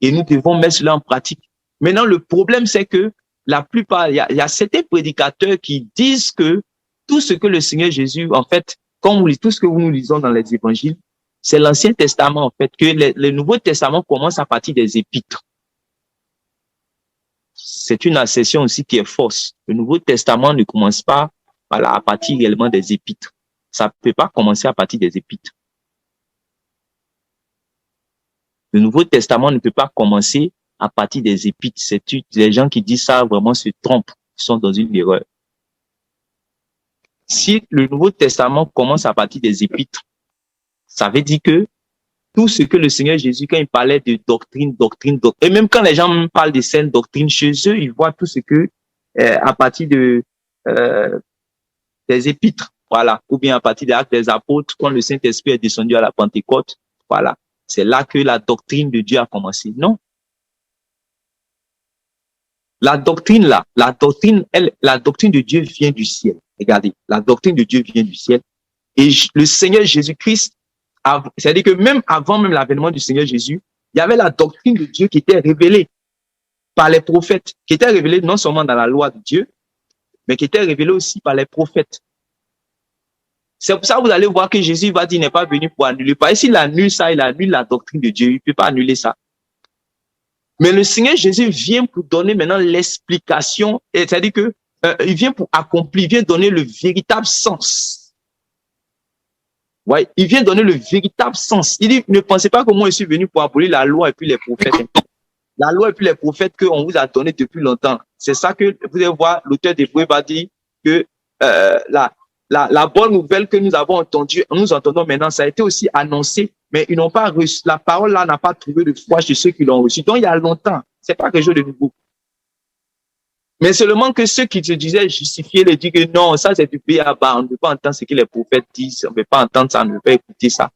Et nous devons mettre cela en pratique. Maintenant, le problème, c'est que la plupart, il y a certains prédicateurs qui disent que tout ce que le Seigneur Jésus, en fait, tout ce que nous lisons dans les évangiles, c'est l'Ancien Testament, en fait, que le Nouveau Testament commence à partir des épîtres. C'est une assertion aussi qui est fausse. Le Nouveau Testament ne commence pas à partir réellement des épîtres. Ça ne peut pas commencer à partir des épîtres. Le Nouveau Testament ne peut pas commencer à partir des épîtres. Les gens qui disent ça vraiment se trompent, ils sont dans une erreur. Si le Nouveau Testament commence à partir des épîtres, ça veut dire que tout ce que le Seigneur Jésus, quand il parlait de doctrine, et même quand les gens parlent de saines doctrines chez eux, ils voient tout ce que, à partir des épîtres, voilà, ou bien à partir des actes des apôtres, quand le Saint-Esprit est descendu à la Pentecôte, voilà, c'est là que la doctrine de Dieu a commencé. Non. La doctrine de Dieu vient du ciel. Regardez, la doctrine de Dieu vient du ciel. Et le Seigneur Jésus-Christ, c'est-à-dire que même avant l'avènement du Seigneur Jésus, il y avait la doctrine de Dieu qui était révélée par les prophètes, qui était révélée non seulement dans la loi de Dieu, mais qui était révélée aussi par les prophètes. C'est pour ça que vous allez voir que Jésus va dire, il n'est pas venu pour annuler. Parce que s'il annule ça, il annule la doctrine de Dieu. Il ne peut pas annuler ça. Mais le Seigneur Jésus vient pour donner maintenant l'explication, c'est-à-dire que il vient pour accomplir, il vient donner le véritable sens. Ouais, il vient donner le véritable sens. Il dit, ne pensez pas que moi je suis venu pour abolir la loi et puis les prophètes. La loi et puis les prophètes qu'on vous a donné depuis longtemps. C'est ça que vous allez voir, l'auteur d'Hébreux va dire que la bonne nouvelle que nous avons entendue, nous entendons maintenant, ça a été aussi annoncé, mais ils n'ont pas reçu, la parole là n'a pas trouvé de foi chez ceux qui l'ont reçu. Donc il y a longtemps, c'est pas quelque chose de nouveau. Mais seulement que ceux qui se disaient justifiés, les disent que non, ça c'est du pays à bas, on ne peut pas entendre ce que les prophètes disent, on ne peut pas entendre ça, on ne peut pas écouter ça.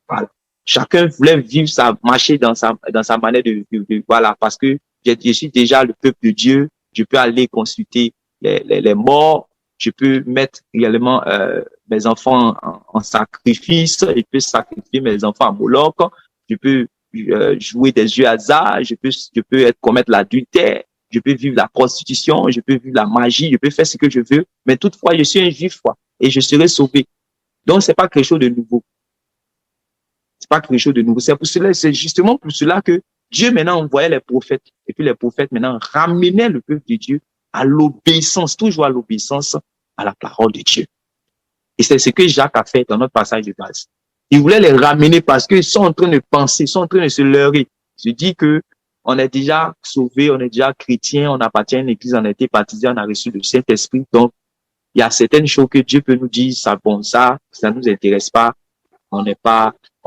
Voilà. Chacun voulait vivre marcher dans sa manière de voilà, parce que je suis déjà le peuple de Dieu, je peux aller consulter les morts, je peux mettre réellement mes enfants en sacrifice, je peux sacrifier mes enfants à Moloch, je peux jouer des jeux hasard, je peux commettre l'adultère, je peux vivre la prostitution, je peux vivre la magie, je peux faire ce que je veux, mais toutefois je suis un juif et je serai sauvé. Donc c'est pas quelque chose de nouveau. C'est pas quelque chose de nouveau. C'est justement pour cela que Dieu maintenant envoyait les prophètes et puis les prophètes maintenant ramenaient le peuple de Dieu à l'obéissance, toujours à l'obéissance à la parole de Dieu. Et c'est ce que Jacques a fait dans notre passage de base. Il voulait les ramener parce qu'ils sont en train de penser, ils sont en train de se leurrer. Se dit que on est déjà sauvé, on est déjà chrétien, on appartient à une église, on a été baptisé, on a reçu le Saint-Esprit. Donc, il y a certaines choses que Dieu peut nous dire, ça nous intéresse pas. On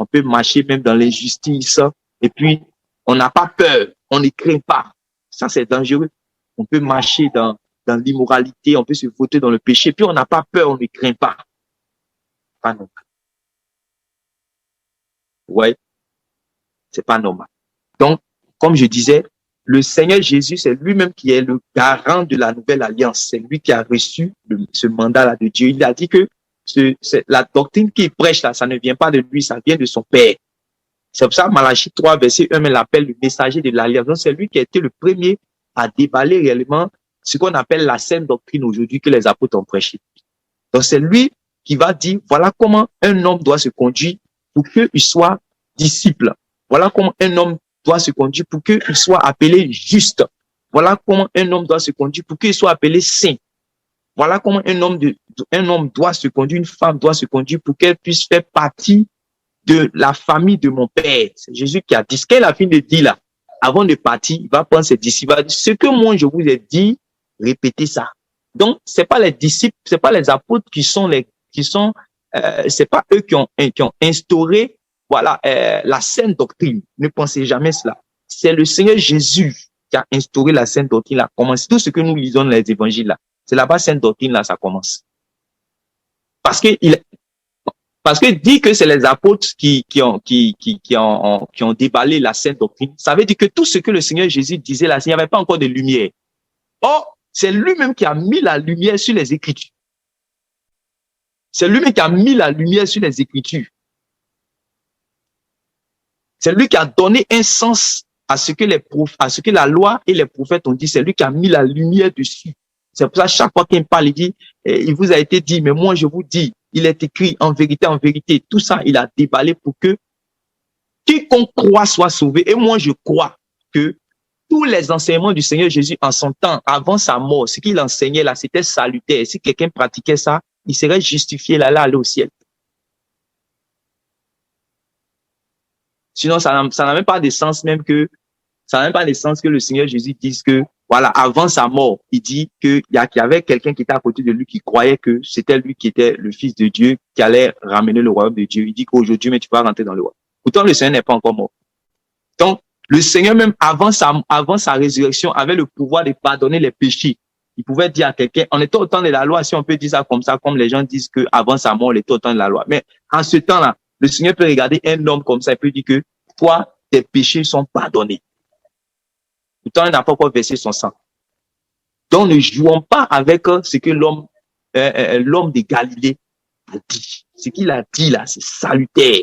peut marcher même dans l'injustice. Et puis, on n'a pas peur, on ne craint pas. Ça, c'est dangereux. On peut marcher dans l'immoralité, on peut se fauter dans le péché, puis on n'a pas peur, on ne craint pas. Pas normal. Ouais. C'est pas normal. Donc, comme je disais, le Seigneur Jésus, c'est lui-même qui est le garant de la nouvelle alliance. C'est lui qui a reçu ce mandat-là de Dieu. Il a dit que la doctrine qu'il prêche là, ça ne vient pas de lui, ça vient de son Père. C'est pour ça que Malachie 3, verset 1, il l'appelle le messager de l'alliance. Donc, c'est lui qui a été le premier à déballer réellement ce qu'on appelle la saine doctrine aujourd'hui que les apôtres ont prêché. Donc, c'est lui qui va dire, voilà comment un homme doit se conduire pour qu'il soit disciple. Voilà comment un homme doit se conduire pour qu'il soit appelé juste. Voilà comment un homme doit se conduire pour qu'il soit appelé saint. Voilà comment un homme doit se conduire, une femme doit se conduire pour qu'elle puisse faire partie de la famille de mon Père. C'est Jésus qui a dit, ce qu'elle a fini de dire là, avant de partir, il va prendre ses disciples, il va dire, ce que moi je vous ai dit, répétez ça. Donc, c'est pas les disciples, c'est pas les apôtres c'est pas eux qui ont instauré, voilà, la saine doctrine. Ne pensez jamais cela. C'est le Seigneur Jésus qui a instauré la saine doctrine, là. Commencé tout ce que nous lisons dans les évangiles là. C'est là-bas, sainte doctrine, là, ça commence. Parce que dit que c'est les apôtres qui ont déballé la sainte doctrine. Ça veut dire que tout ce que le Seigneur Jésus disait là, il n'y avait pas encore de lumière. Or, c'est lui-même qui a mis la lumière sur les Écritures. C'est lui-même qui a mis la lumière sur les Écritures. C'est lui qui a donné un sens à ce que la loi et les prophètes ont dit. C'est lui qui a mis la lumière dessus. C'est pour ça, chaque fois qu'il parle, il dit, il vous a été dit, mais moi je vous dis, il est écrit en vérité. Tout ça, il a déballé pour que quiconque croit soit sauvé. Et moi, je crois que tous les enseignements du Seigneur Jésus en son temps, avant sa mort, ce qu'il enseignait là, c'était salutaire. Si quelqu'un pratiquait ça, il serait justifié là, aller au ciel. Sinon, ça n'a même pas de sens ça n'a même pas de sens que le Seigneur Jésus dise que, voilà, avant sa mort, il dit qu'il y avait quelqu'un qui était à côté de lui qui croyait que c'était lui qui était le Fils de Dieu, qui allait ramener le royaume de Dieu. Il dit qu'aujourd'hui, mais tu vas rentrer dans le royaume. Pourtant, le Seigneur n'est pas encore mort. Donc, le Seigneur, même avant sa résurrection, avait le pouvoir de pardonner les péchés. Il pouvait dire à quelqu'un, on était au temps de la loi, si on peut dire ça, comme les gens disent qu'avant sa mort, on était au temps de la loi. Mais en ce temps-là, le Seigneur peut regarder un homme comme ça, il peut dire que toi, tes péchés sont pardonnés. Pourtant, il n'a pas encore versé son sang. Donc, ne jouons pas avec ce que l'homme de Galilée a dit. Ce qu'il a dit là, c'est salutaire.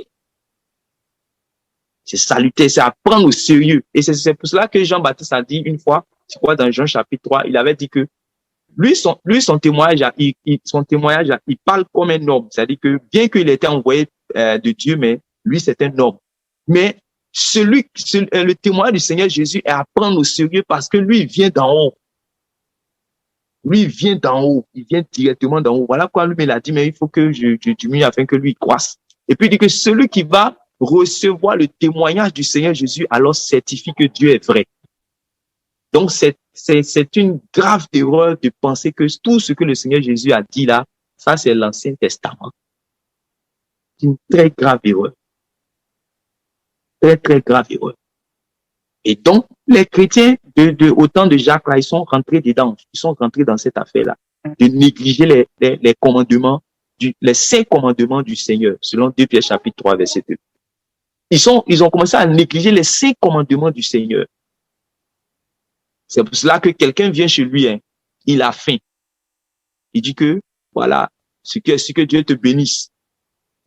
C'est salutaire, c'est à prendre au sérieux. Et c'est pour cela que Jean-Baptiste a dit une fois, je crois dans Jean chapitre 3, il avait dit que son témoignage, il parle comme un homme. C'est-à-dire que bien qu'il était envoyé de Dieu, mais lui, c'est un homme. Mais le témoignage du Seigneur Jésus est à prendre au sérieux parce que lui, il vient d'en haut. Lui, il vient d'en haut. Il vient directement d'en haut. Voilà quoi, lui, il a dit, mais il faut que je diminue afin que lui, il croisse. Et puis, il dit que celui qui va recevoir le témoignage du Seigneur Jésus, alors certifie que Dieu est vrai. Donc, c'est une grave erreur de penser que tout ce que le Seigneur Jésus a dit là, ça, c'est l'Ancien Testament. C'est une très grave erreur. Très, très grave erreur. Et donc, les chrétiens au temps de Jacques, là, ils sont rentrés dedans. Ils sont rentrés dans cette affaire-là. De négliger les commandements, les 5 commandements du Seigneur, selon 2 Pierre chapitre 3, verset 2. Ils ont commencé à négliger les 5 commandements du Seigneur. C'est pour cela que quelqu'un vient chez lui, hein, il a faim. Il dit que, voilà, ce que Dieu te bénisse.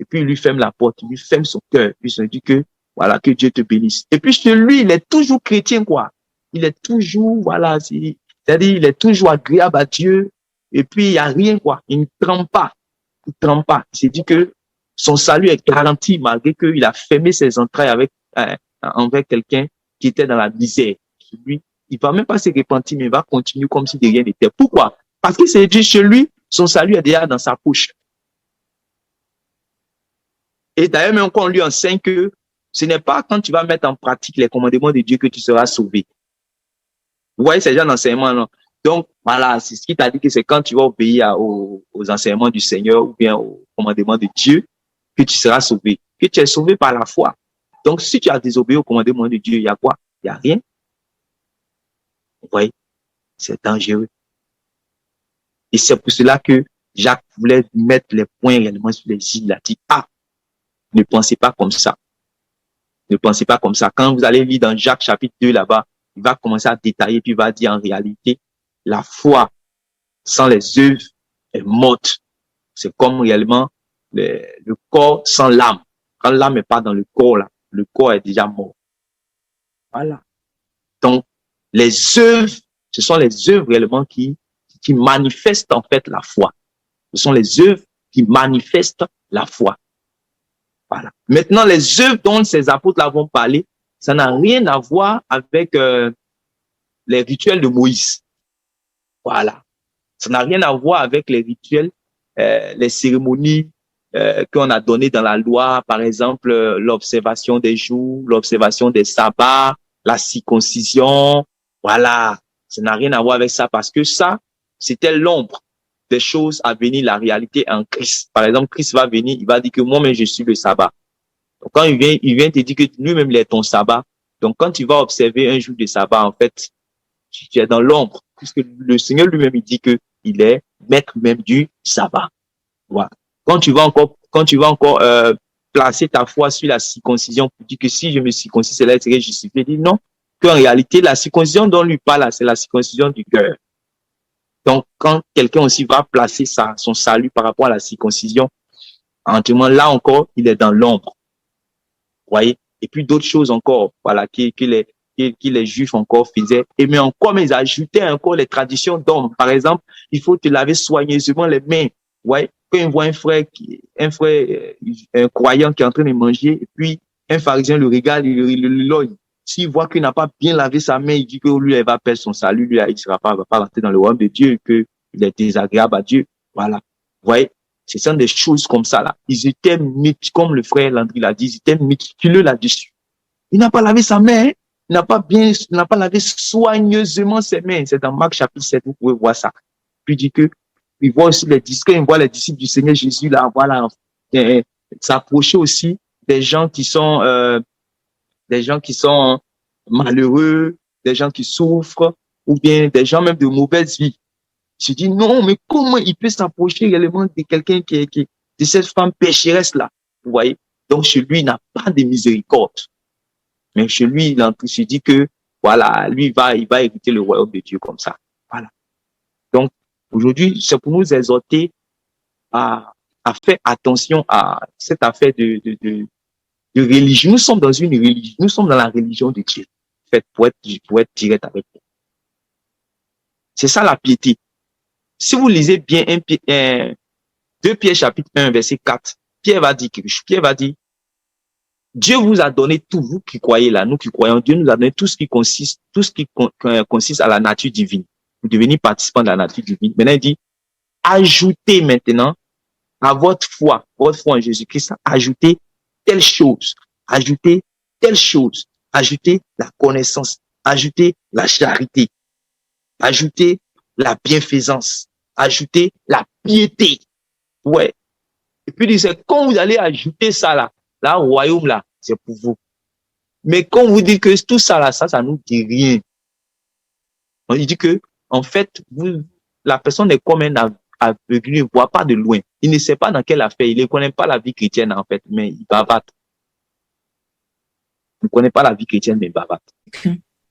Et puis, il lui ferme la porte, il lui ferme son cœur. Puis, il dit que, voilà, que Dieu te bénisse. Et puis, chez lui, il est toujours chrétien, quoi. Il est toujours, voilà, c'est-à-dire, il est toujours agréable à Dieu. Et puis, il n'y a rien, quoi. Il ne trempe pas. Il ne trempe pas. Il s'est dit que son salut est garanti malgré qu'il a fermé ses entrailles envers quelqu'un qui était dans la misère. Lui, il va même pas se repentir, mais il va continuer comme si de rien n'était. Pourquoi? Parce qu'il s'est dit chez lui, son salut est déjà dans sa poche. Et d'ailleurs, même quand on lui enseigne que ce n'est pas quand tu vas mettre en pratique les commandements de Dieu que tu seras sauvé. Vous voyez, c'est déjà un enseignement, non? Donc, voilà, c'est ce qui t'a dit que c'est quand tu vas obéir aux enseignements du Seigneur ou bien aux commandements de Dieu que tu seras sauvé. Que tu es sauvé par la foi. Donc, si tu as désobéi aux commandements de Dieu, il y a quoi? Il n'y a rien. Vous voyez, c'est dangereux. Et c'est pour cela que Jacques voulait mettre les points réellement sur les îles. Il a dit, ne pensez pas comme ça. Ne pensez pas comme ça. Quand vous allez lire dans Jacques chapitre 2 là-bas, il va commencer à détailler, puis il va dire en réalité, la foi sans les œuvres est morte. C'est comme réellement le corps sans l'âme. Quand l'âme n'est pas dans le corps, là, le corps est déjà mort. Voilà. Donc, les œuvres, ce sont les œuvres réellement qui manifestent en fait la foi. Ce sont les œuvres qui manifestent la foi. Voilà. Maintenant, les œuvres dont ces apôtres vont parler, ça n'a rien à voir avec les rituels de Moïse. Voilà. Ça n'a rien à voir avec les rituels, les cérémonies qu'on a données dans la loi, par exemple l'observation des jours, l'observation des sabbats, la circoncision. Voilà. Ça n'a rien à voir avec ça parce que ça, c'était l'ombre des choses à venir, la réalité en Christ. Par exemple, Christ va venir, il va dire que moi-même je suis le sabbat. Donc, quand il vient te dire que lui-même il est ton sabbat. Donc, quand tu vas observer un jour de sabbat, en fait, tu es dans l'ombre. Puisque le Seigneur lui-même, il dit que il est maître même du sabbat. Voilà. Quand tu vas encore placer ta foi sur la circoncision, pour dire que si je me circoncis, cela serait justifié. Dit non, qu'en réalité, la circoncision dont lui parle, c'est la circoncision du cœur. Donc, quand quelqu'un aussi va placer son salut par rapport à la circoncision, entièrement, là encore, il est dans l'ombre. Vous voyez? Et puis d'autres choses encore, voilà, que les Juifs encore faisaient. Et mais encore, mais ils ajoutaient encore les traditions d'hommes. Par exemple, il faut te laver soigneusement les mains. Ouais. Quand il voit un frère, un croyant qui est en train de manger, et puis un pharisien le regarde, il logne. S'il voit qu'il n'a pas bien lavé sa main, il dit que lui, il va perdre son salut, lui, il va pas rentrer dans le royaume de Dieu, qu'il est désagréable à Dieu. Voilà. Vous voyez? Ce sont des choses comme ça, là. Ils étaient comme le frère Landry l'a dit, ils étaient méticuleux là-dessus. Il n'a pas lavé sa main, hein? Il n'a pas lavé soigneusement ses mains. C'est dans Marc chapitre 7, vous pouvez voir ça. Puis il dit que, il voit aussi les disciples du Seigneur Jésus, là, voilà, s'approcher aussi des gens qui sont malheureux, des gens qui souffrent, ou bien des gens même de mauvaise vie. Je dis non, mais comment il peut s'approcher réellement de quelqu'un de cette femme pécheresse là, vous voyez? Donc chez lui, il n'a pas de miséricorde. Mais chez lui, il se dit que voilà, lui il va hériter le royaume de Dieu comme ça. Voilà. Donc aujourd'hui, c'est pour nous exhorter à faire attention à cette affaire de religion. Nous sommes dans une religion, nous sommes dans la religion de Dieu. En fait, pour être direct avec vous. C'est ça la piété. Si vous lisez bien 2 Pierre chapitre 1, verset 4, Pierre va dire, Dieu vous a donné tout, vous qui croyez là, nous qui croyons, Dieu nous a donné tout ce qui consiste à la nature divine. Vous devenez participant de la nature divine. Maintenant, il dit, ajoutez maintenant à votre foi en Jésus-Christ, ajoutez telle chose, ajoutez la connaissance, ajoutez la charité, ajoutez la bienfaisance, ajoutez la piété. Ouais. Et puis, il dit, quand vous allez ajouter ça là, au royaume là, c'est pour vous. Mais quand vous dites que tout ça là, ça nous dit rien. On dit que, en fait, la personne est comme un aveugle, il ne voit pas de loin. Il ne sait pas dans quelle affaire, il ne connaît pas la vie chrétienne en fait, mais il bavate. Il ne connaît pas la vie chrétienne, mais il bavate.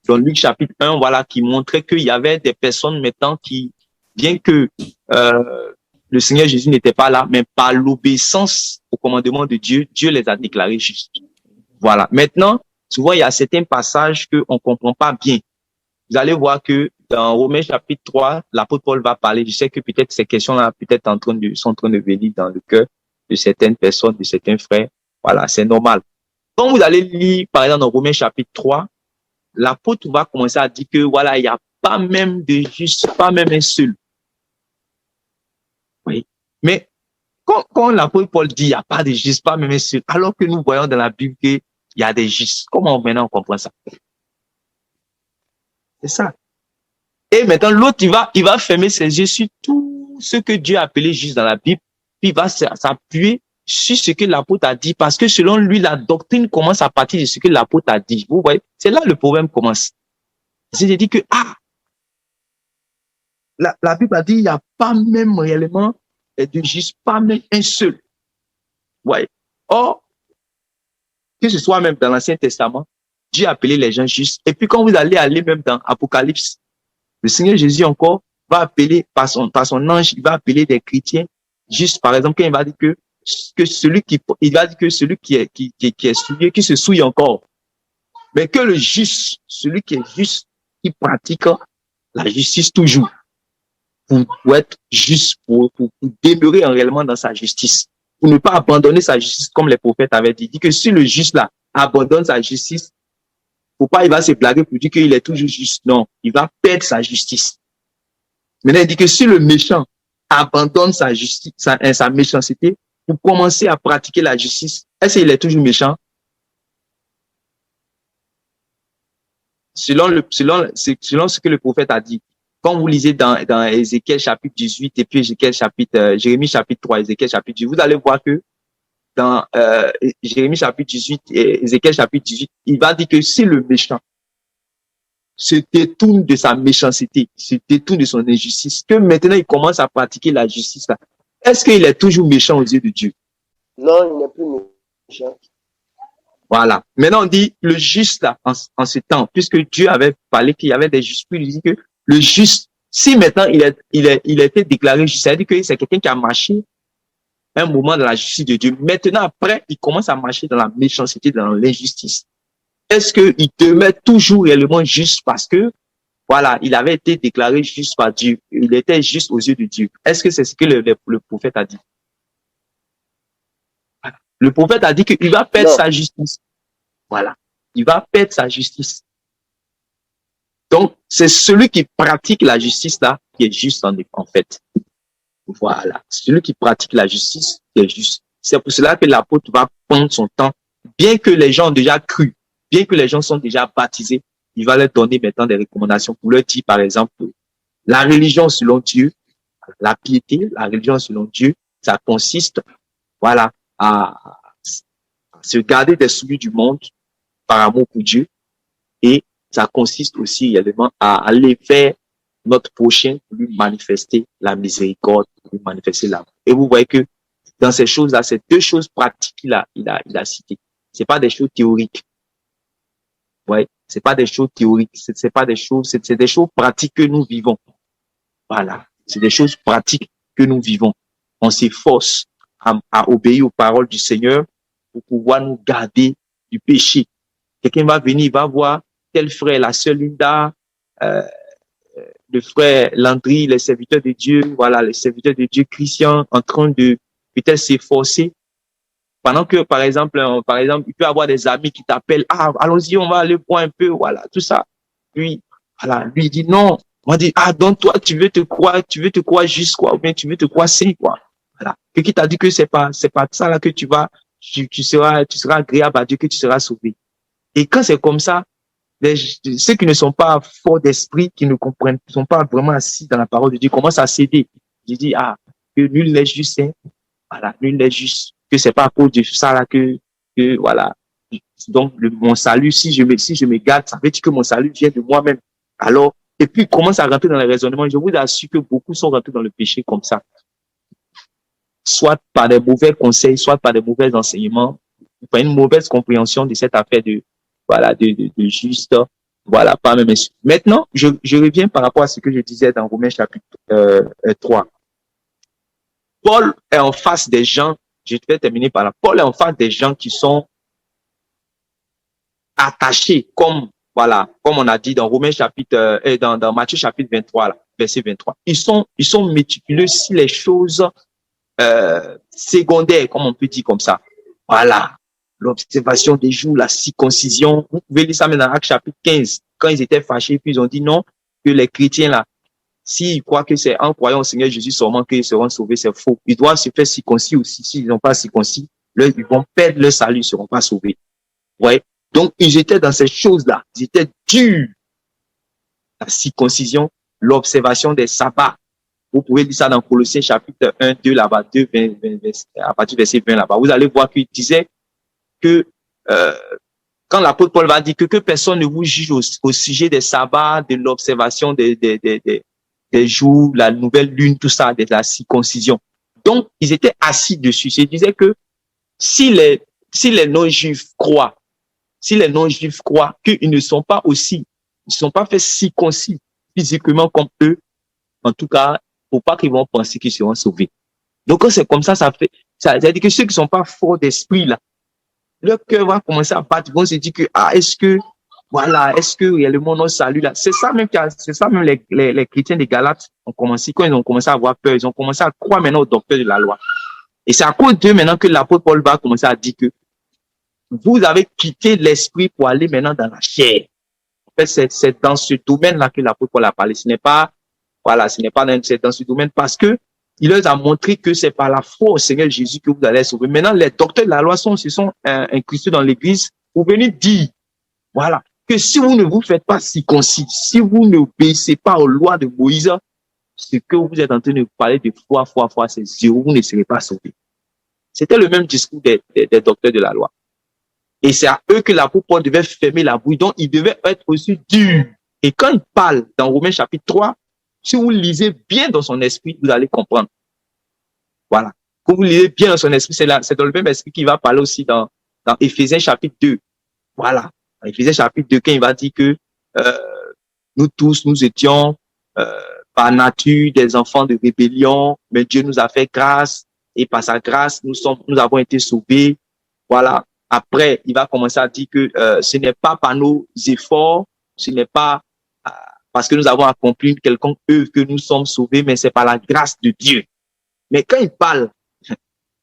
Dans Luc chapitre 1, voilà, qui montrait qu'il y avait des personnes maintenant qui, bien que le Seigneur Jésus n'était pas là, mais par l'obéissance au commandement de Dieu, Dieu les a déclarés justes. Voilà. Maintenant, souvent, il y a certains passages qu'on ne comprend pas bien. Vous allez voir que dans Romains chapitre 3, l'apôtre Paul va parler. Je sais que peut-être ces questions-là peut-être sont en train de venir dans le cœur de certaines personnes, de certains frères. Voilà, c'est normal. Quand vous allez lire, par exemple, dans Romains chapitre 3, l'apôtre va commencer à dire que voilà, il n'y a pas même de juste, pas même un seul. Oui. Mais quand l'apôtre Paul dit il n'y a pas de juste, pas même un seul, alors que nous voyons dans la Bible qu'il y a des justes, comment maintenant on comprend ça? C'est ça. Et maintenant, l'autre, il va fermer ses yeux sur tout ce que Dieu a appelé juste dans la Bible, puis il va s'appuyer sur ce que l'apôtre a dit, parce que selon lui, la doctrine commence à partir de ce que l'apôtre a dit. Vous voyez, c'est là le problème commence. C'est-à-dire que, la Bible a dit, il n'y a pas même réellement de juste, pas même un seul. Ouais. Or, que ce soit même dans l'Ancien Testament, Dieu a appelé les gens justes. Et puis quand vous allez même dans Apocalypse, le Seigneur Jésus encore va appeler par son ange, il va appeler des chrétiens justes. Par exemple, quand il va dire que celui qui est souillé, qui se souille encore, mais que le juste, celui qui est juste, qui pratique la justice toujours, pour être juste, pour demeurer réellement dans sa justice, pour ne pas abandonner sa justice comme les prophètes avaient dit. Il dit que si le juste là abandonne sa justice, faut pas, il va se blaguer pour dire qu'il est toujours juste. Non, il va perdre sa justice. Maintenant, il dit que si le méchant abandonne sa justice, sa méchanceté, pour commencer à pratiquer la justice, est-ce qu'il est toujours méchant? Selon ce que le prophète a dit. Quand vous lisez dans Ézéchiel chapitre 18 et puis Jérémie chapitre 3, Ézéchiel chapitre 18, vous allez voir que dans Jérémie chapitre 18 et Ézéchiel chapitre 18, il va dire que si le méchant se détourne de sa méchanceté, se détourne de son injustice, que maintenant il commence à pratiquer la justice là, est-ce qu'il est toujours méchant aux yeux de Dieu? Non, il n'est plus méchant. Voilà. Maintenant, on dit le juste là, en ce temps, puisque Dieu avait parlé qu'il y avait des justes, il dit que le juste, si maintenant il a été déclaré juste, ça veut dire que c'est quelqu'un qui a marché un moment dans la justice de Dieu. Maintenant, après, il commence à marcher dans la méchanceté, dans l'injustice. Est-ce qu'il demeure toujours réellement juste parce que, voilà, il avait été déclaré juste par Dieu. Il était juste aux yeux de Dieu. Est-ce que c'est ce que le prophète a dit? Le prophète a dit qu'il va perdre sa justice. Voilà. Il va perdre sa justice. Donc, c'est celui qui pratique la justice là qui est juste en fait. Voilà. Celui qui pratique la justice qui est juste. C'est pour cela que l'apôtre va prendre son temps. Bien que les gens ont déjà cru, bien que les gens sont déjà baptisés, il va leur donner maintenant des recommandations pour leur dire, par exemple, la religion selon Dieu, la piété, la religion selon Dieu, ça consiste, voilà, à se garder des souillures du monde par amour pour Dieu, et ça consiste aussi également à aller vers notre prochain pour lui manifester la miséricorde, pour lui manifester l'amour. Et vous voyez que dans ces choses-là, c'est deux choses pratiques qu'il a citées. C'est pas des choses théoriques. Ouais, c'est pas des choses théoriques, c'est pas des choses, c'est des choses pratiques que nous vivons. Voilà, c'est des choses pratiques que nous vivons. On s'efforce à obéir aux paroles du Seigneur pour pouvoir nous garder du péché. Quelqu'un va venir, il va voir tel frère, la sœur Linda, le frère Landry, les serviteurs de Dieu, voilà, les serviteurs de Dieu Christian en train de peut-être s'efforcer. Pendant que, par exemple, il peut y avoir des amis qui t'appellent, ah, allons-y, on va aller boire un peu, voilà, tout ça. Lui, voilà, lui il dit non. On dit, ah, donc toi, tu veux te croire juste, quoi, ou bien tu veux te croire saint, quoi. Voilà. Et qui t'a dit que c'est pas ça là que tu seras agréable à Dieu, que tu seras sauvé. Et quand c'est comme ça, ceux qui ne sont pas forts d'esprit, qui ne comprennent, qui ne sont pas vraiment assis dans la parole de Dieu, commencent à céder. Je dis, ah, que nul n'est juste, hein. Voilà, nul n'est juste. Que c'est pas à cause de ça là que voilà. Donc, mon salut, si je me garde, ça veut dire que mon salut vient de moi-même. Alors, et puis, il commence à rentrer dans les raisonnements. Je vous assure que beaucoup sont rentrés dans le péché comme ça. Soit par des mauvais conseils, soit par des mauvais enseignements, par une mauvaise compréhension de cette affaire de juste, voilà, pas même. Maintenant, je reviens par rapport à ce que je disais dans Romains chapitre 3. Paul est en face des gens, je vais terminer par là, Paul est en face des gens qui sont attachés, comme on a dit dans Romains chapitre, dans Matthieu chapitre 23, là, verset 23. Ils sont méticuleux si les choses secondaires, comme on peut dire comme ça. Voilà. L'observation des jours, la circoncision. Vous pouvez lire ça maintenant dans Actes chapitre 15. Quand ils étaient fâchés, puis ils ont dit non, que les chrétiens là, s'ils croient que c'est en croyant au Seigneur Jésus seulement qu'ils seront sauvés, c'est faux. Ils doivent se faire circoncis aussi. S'ils n'ont pas circoncis, ils vont perdre leur salut, ils ne seront pas sauvés. Ouais. Donc, ils étaient dans ces choses-là. Ils étaient durs. La circoncision, l'observation des sabbats. Vous pouvez lire ça dans Colossiens chapitre 1, 2 là-bas, 2, 20, à partir du verset 20 là-bas. Vous allez voir qu'il disait que quand l'apôtre Paul va dire que personne ne vous juge au sujet des sabbats, de l'observation des jours, la nouvelle lune, tout ça, de la circoncision. Donc, ils étaient assis dessus. Ils disaient que si les non-juifs croient qu'ils ne sont pas fait circoncis physiquement comme eux, en tout cas, faut pas qu'ils vont penser qu'ils seront sauvés. Donc, quand c'est comme ça veut dire que ceux qui sont pas forts d'esprit, là, leur cœur va commencer à battre, ils vont se dire que, est-ce que réellement notre salut, là, c'est ça même les chrétiens des Galates ont commencé, quand ils ont commencé à avoir peur, ils ont commencé à croire maintenant au docteur de la loi. Et c'est à cause d'eux maintenant que l'apôtre Paul va commencer à dire que vous avez quitté l'esprit pour aller maintenant dans la chair. En fait, c'est dans ce domaine-là que l'apôtre Paul a parlé. C'est dans ce domaine parce que il leur a montré que c'est par la foi au Seigneur Jésus que vous allez sauver. Maintenant, les docteurs de la loi se sont incrustés dans l'église pour venir dire, voilà, que si vous ne vous faites pas circoncis, si vous ne obéissez pas aux lois de Moïse, ce que vous êtes en train de parler de foi, c'est zéro, vous ne serez pas sauvés. C'était le même discours des docteurs de la loi. Et c'est à eux que l'apôtre Paul devait fermer la bouille. Donc, il devait être aussi dur. Et quand il parle dans Romains chapitre 3, si vous lisez bien dans son esprit, vous allez comprendre. Voilà. Quand vous lisez bien dans son esprit, c'est dans le même esprit qu'il va parler aussi dans Éphésiens chapitre 2. Voilà. Dans Éphésiens chapitre 2, quand il va dire que nous tous, nous étions par nature des enfants de rébellion, mais Dieu nous a fait grâce et par sa grâce, nous avons été sauvés. Voilà. Après, il va commencer à dire que ce n'est pas par nos efforts, ce n'est pas parce que nous avons accompli une quelconque œuvre que nous sommes sauvés, mais c'est par la grâce de Dieu. Mais quand il parle,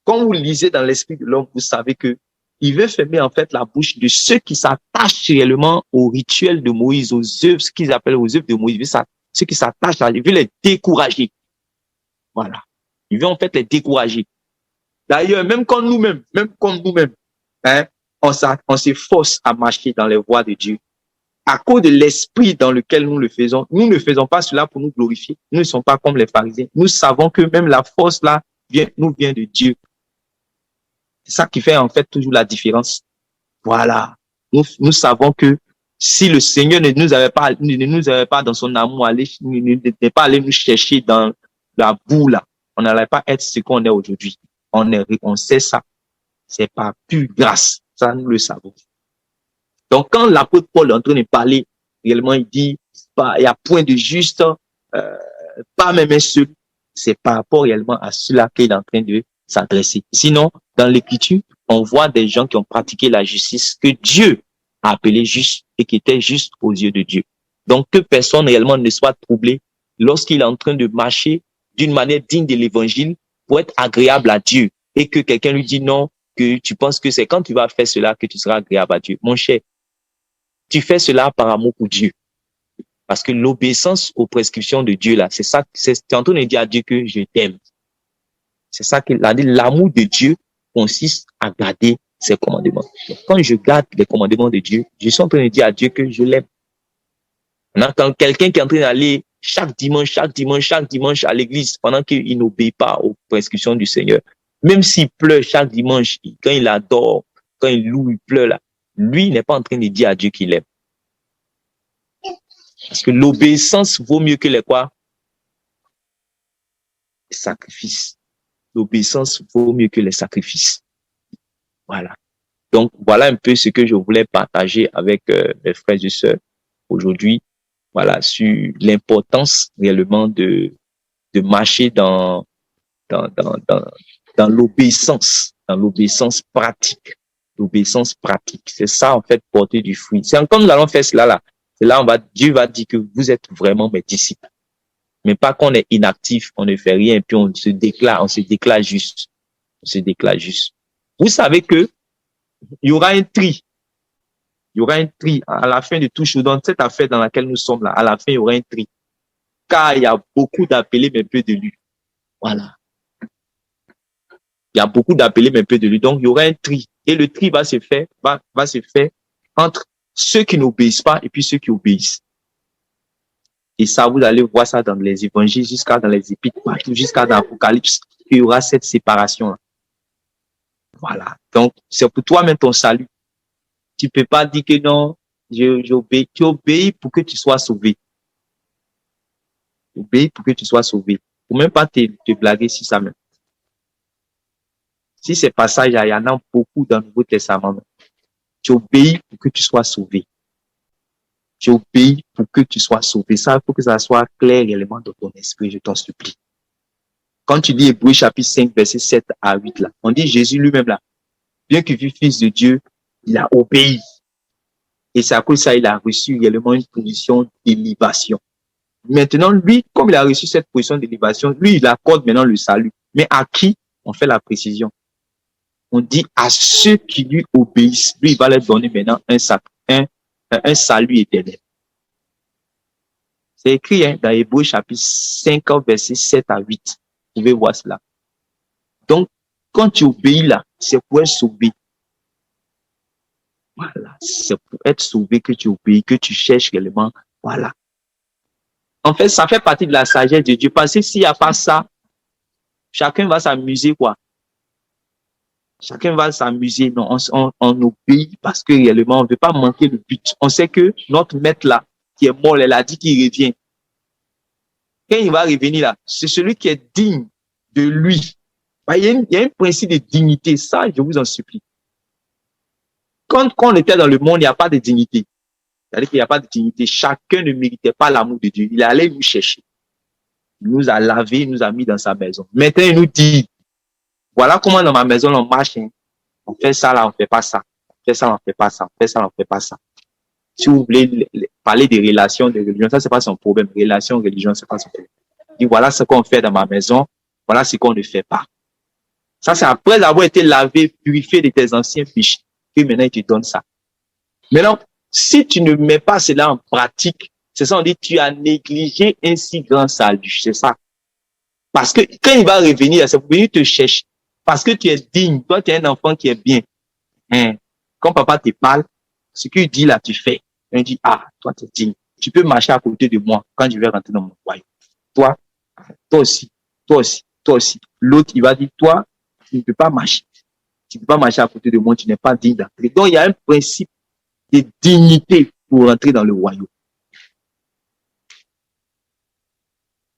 quand vous lisez dans l'esprit de l'homme, vous savez que il veut fermer en fait la bouche de ceux qui s'attachent réellement au rituel de Moïse, aux œuvres, ce qu'ils appellent aux œuvres de Moïse. Ceux qui s'attachent à lui, il veut les décourager. Voilà. Il veut en fait les décourager. D'ailleurs, même comme nous-mêmes, hein, on s'efforce à marcher dans les voies de Dieu. À cause de l'esprit dans lequel nous le faisons, nous ne faisons pas cela pour nous glorifier. Nous ne sommes pas comme les pharisiens. Nous savons que même la force là nous vient de Dieu. C'est ça qui fait en fait toujours la différence. Voilà. Nous savons que si le Seigneur ne nous avait pas dans son amour, n'est pas allé nous chercher dans la boue là, on n'allait pas être ce qu'on est aujourd'hui. On sait ça. C'est par pure grâce. Ça, nous le savons. Donc, quand l'apôtre Paul est en train de parler, réellement, il dit, il y a point de juste, pas même un seul. C'est par rapport réellement à cela qu'il est en train de s'adresser. Sinon, dans l'écriture, on voit des gens qui ont pratiqué la justice que Dieu a appelé juste et qui étaient justes aux yeux de Dieu. Donc, que personne réellement ne soit troublé lorsqu'il est en train de marcher d'une manière digne de l'évangile pour être agréable à Dieu et que quelqu'un lui dit non, que tu penses que c'est quand tu vas faire cela que tu seras agréable à Dieu. Mon cher, tu fais cela par amour pour Dieu. Parce que l'obéissance aux prescriptions de Dieu, là, c'est ça, tu es en train de dire à Dieu que je t'aime. C'est ça qu'il a dit. L'amour de Dieu consiste à garder ses commandements. Donc, quand je garde les commandements de Dieu, je suis en train de dire à Dieu que je l'aime. Quand quelqu'un qui est en train d'aller chaque dimanche à l'église, pendant qu'il n'obéit pas aux prescriptions du Seigneur, même s'il pleure chaque dimanche, quand il adore, quand il loue, il pleure là, lui, il n'est pas en train de dire à Dieu qu'il aime. Parce que l'obéissance vaut mieux que les quoi? Les sacrifices. L'obéissance vaut mieux que les sacrifices. Voilà. Donc, voilà un peu ce que je voulais partager avec mes frères et sœurs aujourd'hui. Voilà, sur l'importance réellement de marcher dans l'obéissance, pratique. L'obéissance pratique. C'est ça, en fait, porter du fruit. C'est quand nous allons faire cela là. C'est là, Dieu va dire que vous êtes vraiment mes disciples. Mais pas qu'on est inactif, on ne fait rien, puis on se déclare juste. Vous savez que il y aura un tri. Il y aura un tri à la fin de tout chose. Dans cette affaire dans laquelle nous sommes là, à la fin, il y aura un tri. Car il y a beaucoup d'appelés, mais peu d'élus. Voilà. Il y a beaucoup d'appelés, mais peu d'élus. Donc, il y aura un tri. Et le tri va se faire entre ceux qui n'obéissent pas et puis ceux qui obéissent. Et ça, vous allez voir ça dans les évangiles, jusqu'à dans les épîtres, partout, jusqu'à dans l'Apocalypse, il y aura cette séparation-là. Voilà. Donc, c'est pour toi-même ton salut. Tu peux pas dire que non, j'obéis. Tu obéis pour que tu sois sauvé. Obéis pour que tu sois sauvé. Faut même pas te blaguer sur ça même. Si c'est pas ça, il y en a beaucoup dans le Nouveau Testament. Tu obéis pour que tu sois sauvé. Tu obéis pour que tu sois sauvé. Ça, il faut que ça soit clair réellement dans ton esprit, je t'en supplie. Quand tu lis Hébreux chapitre 5, verset 7 à 8, là, on dit Jésus lui-même là, bien qu'il fût fils de Dieu, il a obéi. Et c'est à cause de ça, il a reçu réellement une position d'élévation. Maintenant, lui, comme il a reçu cette position d'élévation, lui, il accorde maintenant le salut. Mais à qui? On fait la précision. On dit à ceux qui lui obéissent. Lui, il va leur donner maintenant un salut éternel. C'est écrit dans Hébreux chapitre 5, verset 7 à 8. Vous pouvez voir cela. Donc, quand tu obéis là, c'est pour être sauvé. Voilà. C'est pour être sauvé que tu obéis, que tu cherches réellement. Voilà. En fait, ça fait partie de la sagesse de Dieu. Parce que s'il n'y a pas ça, chacun va s'amuser, quoi. Chacun va s'amuser. Non, on obéit parce que réellement, on ne veut pas manquer le but. On sait que notre maître là, qui est mort, elle a dit qu'il revient. Quand il va revenir là, c'est celui qui est digne de lui. Il y a un principe de dignité, ça, je vous en supplie. Quand on était dans le monde, il n'y a pas de dignité. C'est-à-dire qu'il n'y a pas de dignité. Chacun ne méritait pas l'amour de Dieu. Il est allé nous chercher. Il nous a lavé, il nous a mis dans sa maison. Maintenant, il nous dit, voilà comment dans ma maison on marche. Hein. On fait ça là, on fait pas ça. On fait ça, on fait pas ça. On fait ça, on fait pas ça. Si vous voulez parler des relations, de religion, ça c'est pas son problème. Relation, religion, c'est pas son problème. Il dit, voilà ce qu'on fait dans ma maison. Voilà ce qu'on ne fait pas. Ça, c'est après avoir été lavé, purifié de tes anciens péchés, que maintenant il te donne ça. Maintenant, si tu ne mets pas cela en pratique, c'est ça, on dit, tu as négligé un si grand salut. C'est ça. Parce que quand il va revenir, c'est pour venir te chercher. Parce que tu es digne. Toi, tu es un enfant qui est bien. Hein. Quand papa te parle, ce qu'il dit là, tu fais. Il dit, ah, toi, tu es digne. Tu peux marcher à côté de moi quand je vais rentrer dans mon royaume. Toi aussi, toi aussi, toi aussi. L'autre, il va dire, toi, tu ne peux pas marcher. Tu ne peux pas marcher à côté de moi, tu n'es pas digne d'entrer. Donc, il y a un principe de dignité pour entrer dans le royaume.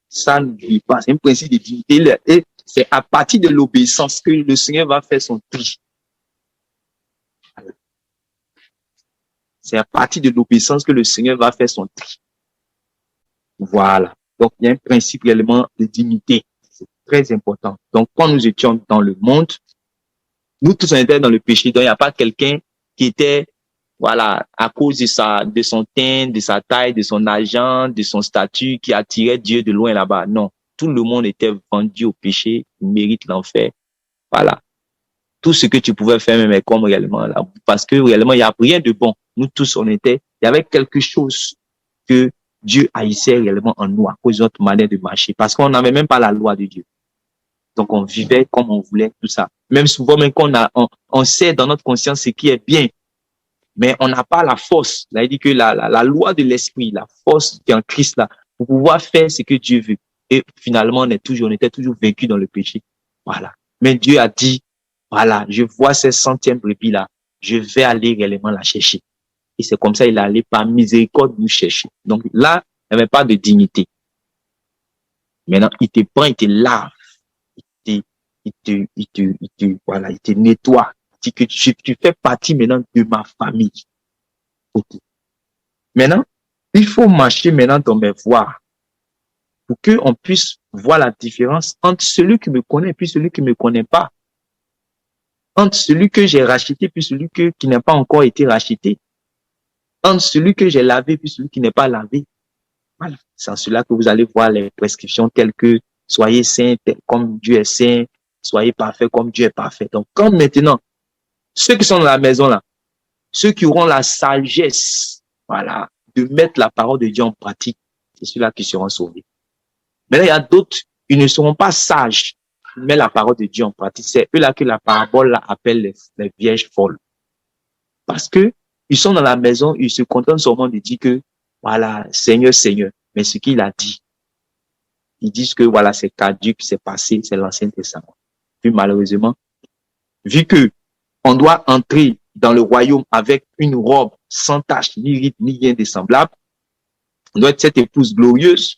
Ça, n'oublie pas. C'est un principe de dignité. Et c'est à partir de l'obéissance que le Seigneur va faire son tri. C'est à partir de l'obéissance que le Seigneur va faire son tri. Voilà. Donc, il y a un principe réellement de dignité. C'est très important. Donc, quand nous étions dans le monde, nous tous on était dans le péché. Donc, il n'y a pas quelqu'un qui était, voilà, à cause de son teint, de sa taille, de son argent, de son statut, qui attirait Dieu de loin là-bas. Non. Tout le monde était vendu au péché, il mérite l'enfer. Voilà. Tout ce que tu pouvais faire même est comme réellement là. Parce que réellement, il n'y a rien de bon. Nous tous, il y avait quelque chose que Dieu haïssait réellement en nous à cause de notre manière de marcher. Parce qu'on n'avait même pas la loi de Dieu. Donc, on vivait comme on voulait, tout ça. Même souvent, même on sait dans notre conscience ce qui est bien. Mais on n'a pas la force. Là, il dit que la loi de l'esprit, la force qui est en Christ là, pour pouvoir faire ce que Dieu veut. Et finalement, on était toujours vaincu dans le péché. Voilà. Mais Dieu a dit, voilà, je vois cette 100e brebis là, je vais aller réellement la chercher. Et c'est comme ça, il est allé par miséricorde nous chercher. Donc là, il n'y avait pas de dignité. Maintenant, il te prend, il te lave, voilà, il te nettoie. Il dit que tu fais partie maintenant de ma famille. Okay. Maintenant, il faut marcher maintenant dans mes voies pour qu'on puisse voir la différence entre celui qui me connaît et puis celui qui ne me connaît pas. Entre celui que j'ai racheté puis celui qui n'a pas encore été racheté. Entre celui que j'ai lavé puis celui qui n'est pas lavé. Voilà. C'est en cela que vous allez voir les prescriptions telles que soyez saints comme Dieu est saint, soyez parfaits comme Dieu est parfait. Donc, quand maintenant, ceux qui sont dans la maison là, ceux qui auront la sagesse, voilà, de mettre la parole de Dieu en pratique, c'est ceux-là qui seront sauvés. Maintenant, il y a d'autres, ils ne seront pas sages, mais la parole de Dieu en pratique. C'est eux-là que la parabole là, appelle les vierges folles. Parce que ils sont dans la maison, ils se contentent seulement de dire que, voilà, Seigneur, Seigneur. Mais ce qu'il a dit, ils disent que, voilà, c'est caduc, c'est passé, c'est l'Ancien Testament. Puis malheureusement, vu que on doit entrer dans le royaume avec une robe sans tache, ni ride, ni rien de semblable, on doit être cette épouse glorieuse.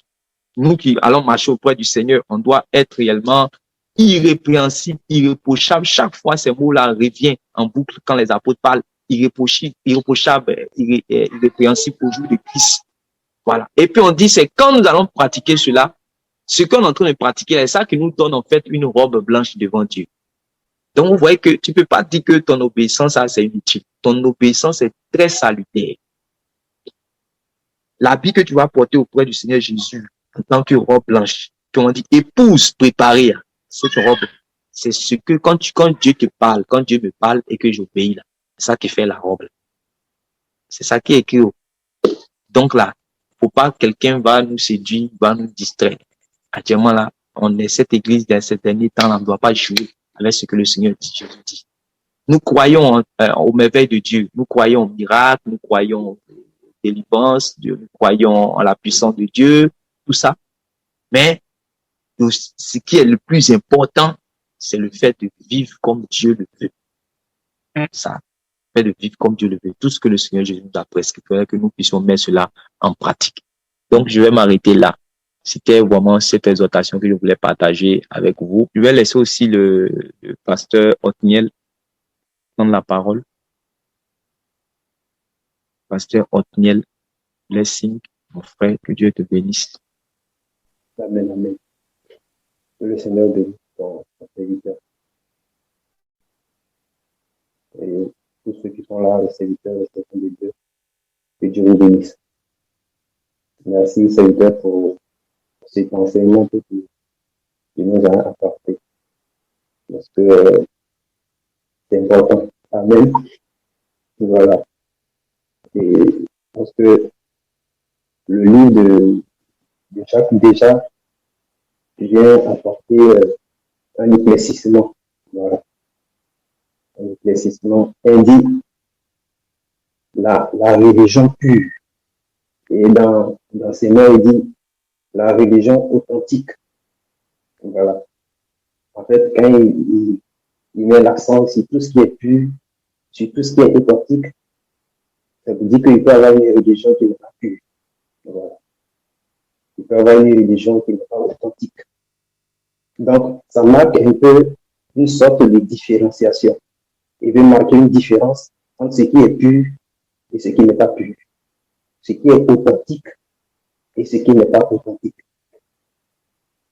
Nous qui allons marcher auprès du Seigneur, on doit être réellement irrépréhensible, irréprochable. Chaque fois, ces mots-là reviennent en boucle quand les apôtres parlent irréprochable, irrépréhensible au jour de Christ. Voilà. Et puis on dit, c'est quand nous allons pratiquer cela, ce qu'on est en train de pratiquer, c'est ça qui nous donne en fait une robe blanche devant Dieu. Donc vous voyez que tu peux pas dire que ton obéissance, ça c'est inutile. Ton obéissance est très salutaire. L'habit que tu vas porter auprès du Seigneur Jésus en tant que robe blanche, qu'on dit épouse préparée, cette robe, c'est ce que quand Dieu te parle, quand Dieu me parle et que j'obéis là, c'est ça qui fait la robe. C'est ça qui est écrit. Donc là, faut pas que quelqu'un va nous séduire, va nous distraire. Actuellement là, on est cette église dans ces derniers temps, on ne doit pas jouer avec ce que le Seigneur dit, Jésus dit. Nous croyons aux merveilles de Dieu, nous croyons aux miracles, nous croyons aux délivrances, nous croyons en la puissance de Dieu, tout ça. Mais ce qui est le plus important, c'est le fait de vivre comme Dieu le veut. Ça, le fait de vivre comme Dieu le veut. Tout ce que le Seigneur Jésus nous a prescrit, il faudrait que nous puissions mettre cela en pratique. Donc, je vais m'arrêter là. C'était vraiment cette exhortation que je voulais partager avec vous. Je vais laisser aussi le pasteur Othniel prendre la parole. Pasteur Othniel, blessing, mon frère, que Dieu te bénisse. Amen, amen. Que le Seigneur bénisse ton serviteur. Et tous ceux qui sont là, les serviteurs, les serviteurs de Dieu, que Dieu vous bénisse. Merci, serviteur, pour cet enseignement que tu nous as apporté. Parce que c'est important. Amen. Voilà. Et parce que le livre de Jacques, déjà, vient apporter un éclaircissement. Voilà. Un éclaircissement indique la religion pure. Et dans ces mots, il dit la religion authentique. Voilà. En fait, quand il met l'accent sur tout ce qui est pur, sur tout ce qui est authentique, ça veut dire qu'il peut y avoir une religion qui n'est pas pure. Voilà. Il peut y avoir une religion qui n'est pas authentique. Donc, ça marque un peu une sorte de différenciation. Il veut marquer une différence entre ce qui est pur et ce qui n'est pas pur. Ce qui est authentique et ce qui n'est pas authentique.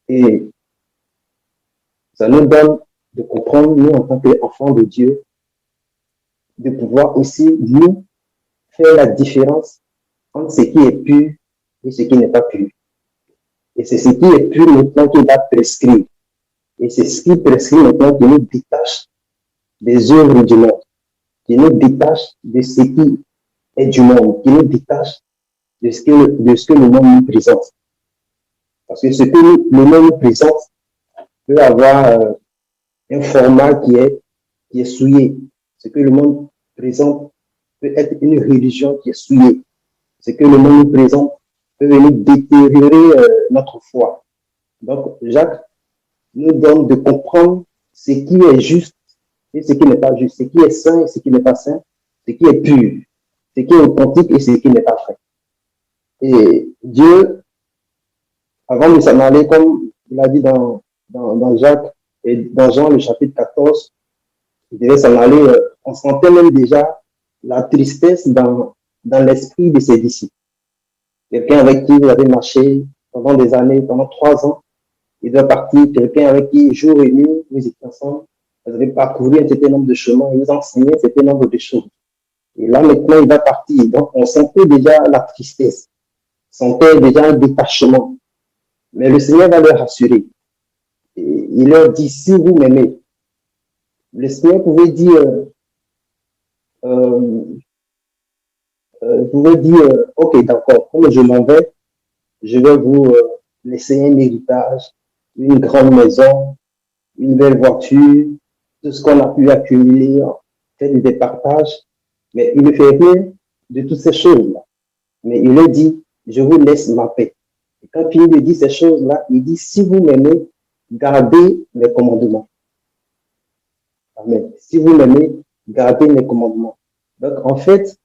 Et ça nous donne de comprendre, nous, en tant qu'enfants de Dieu, de pouvoir aussi, nous, faire la différence entre ce qui est pur et ce qui n'est pas pur. Et c'est ce qui est pur maintenant qui va prescrire. Et c'est ce qui prescrit maintenant qui nous détache des œuvres du monde, qui nous détache de ce qui est du monde, qui nous détache de ce que le monde nous présente. Parce que ce que le monde nous présente peut avoir un format qui est souillé. Ce que le monde présente peut être une religion qui est souillée. Ce que le monde nous présente peut venir détériorer notre foi. Donc, Jacques nous donne de comprendre ce qui est juste et ce qui n'est pas juste, ce qui est saint et ce qui n'est pas saint, ce qui est pur, ce qui est authentique et ce qui n'est pas vrai. Et Dieu, avant de s'en aller, comme il a dit dans Jacques et dans Jean, le chapitre 14, il devait s'en aller, on sentait même déjà la tristesse dans l'esprit de ses disciples. Quelqu'un avec qui il avait marché pendant des années, pendant 3 ans, il doit partir, quelqu'un avec qui, jour et nuit, vous étiez ensemble, vous avez parcouru un certain nombre de chemins, il vous enseignait un certain nombre de choses. Et là, maintenant, il va partir. Donc, on sentait déjà la tristesse, on sentait déjà un détachement. Mais le Seigneur va leur rassurer. Et il leur dit, si vous m'aimez, le Seigneur pouvait dire, ok, d'accord, comme je m'en vais, je vais vous laisser un héritage, une grande maison, une belle voiture, tout ce qu'on a pu accumuler, faire des partages. Mais il ne fait rien de toutes ces choses-là. Mais il leur dit, je vous laisse ma paix. Et quand il lui dit ces choses-là, il dit, si vous m'aimez, gardez mes commandements. Amen. Si vous m'aimez, gardez mes commandements. Donc, en fait,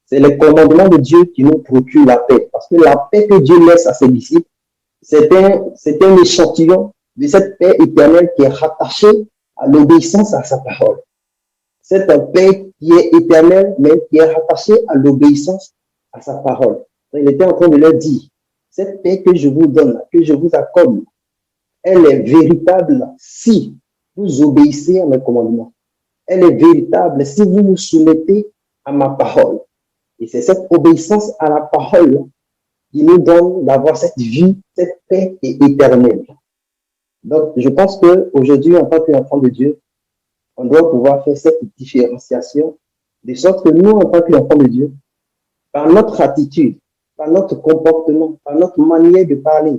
c'est les commandements de Dieu qui nous procurent la paix. Parce que la paix que Dieu laisse à ses disciples, c'est un échantillon de cette paix éternelle qui est rattachée à l'obéissance à sa parole. C'est une paix qui est éternelle, mais qui est rattachée à l'obéissance à sa parole. Il était en train de leur dire, cette paix que je vous donne, que je vous accorde, elle est véritable si vous obéissez à mes commandements. Elle est véritable si vous vous soumettez à ma parole. Et c'est cette obéissance à la parole qui nous donne d'avoir cette vie, cette paix éternelle. Donc, je pense qu'aujourd'hui, en tant qu'enfant de Dieu, on doit pouvoir faire cette différenciation, de sorte que nous, en tant qu'enfants de Dieu, par notre attitude, par notre comportement, par notre manière de parler,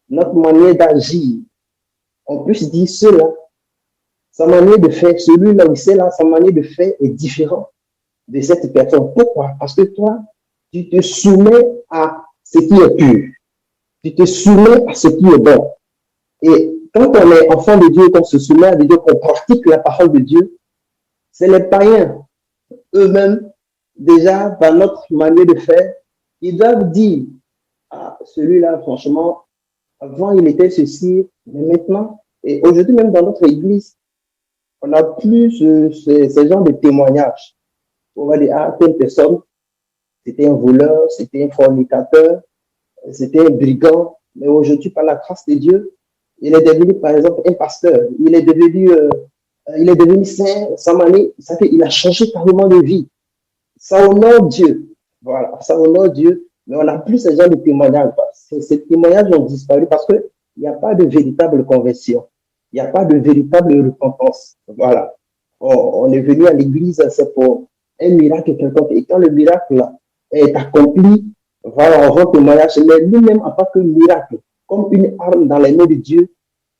notre manière d'agir, on puisse dire cela, sa manière de faire, celui-là ou celle-là, sa manière de faire est différente de cette personne. Pourquoi? Parce que toi, tu te soumets à ce qui est pur. Tu te soumets à ce qui est bon. Et quand on est enfant de Dieu, qu'on se soumet à Dieu, qu'on pratique la parole de Dieu, c'est les païens eux-mêmes, déjà, par notre manière de faire, Ils doivent dire, ah, celui-là, franchement, avant il était ceci, mais maintenant, et aujourd'hui même dans notre église, on n'a plus ce genre de témoignages. On va dire, ah, telle personne, c'était un voleur, c'était un fornicateur, c'était un brigand, mais aujourd'hui, par la grâce de Dieu, il est devenu, par exemple, un pasteur. Il est devenu saint, sans maner. Ça fait, il a changé carrément de vie. Ça honore Dieu. Voilà, ça honore Dieu. Mais on n'a plus ce genre de témoignages. Ces témoignages ont disparu parce qu'il n'y a pas de véritable conversion. Il n'y a pas de véritable repentance. Voilà. On est venu à l'église, c'est pour un miracle quelconque. Et quand le miracle est accompli, voilà, on rend témoignage. Mais lui-même, en tant que miracle, comme une arme dans les mains de Dieu,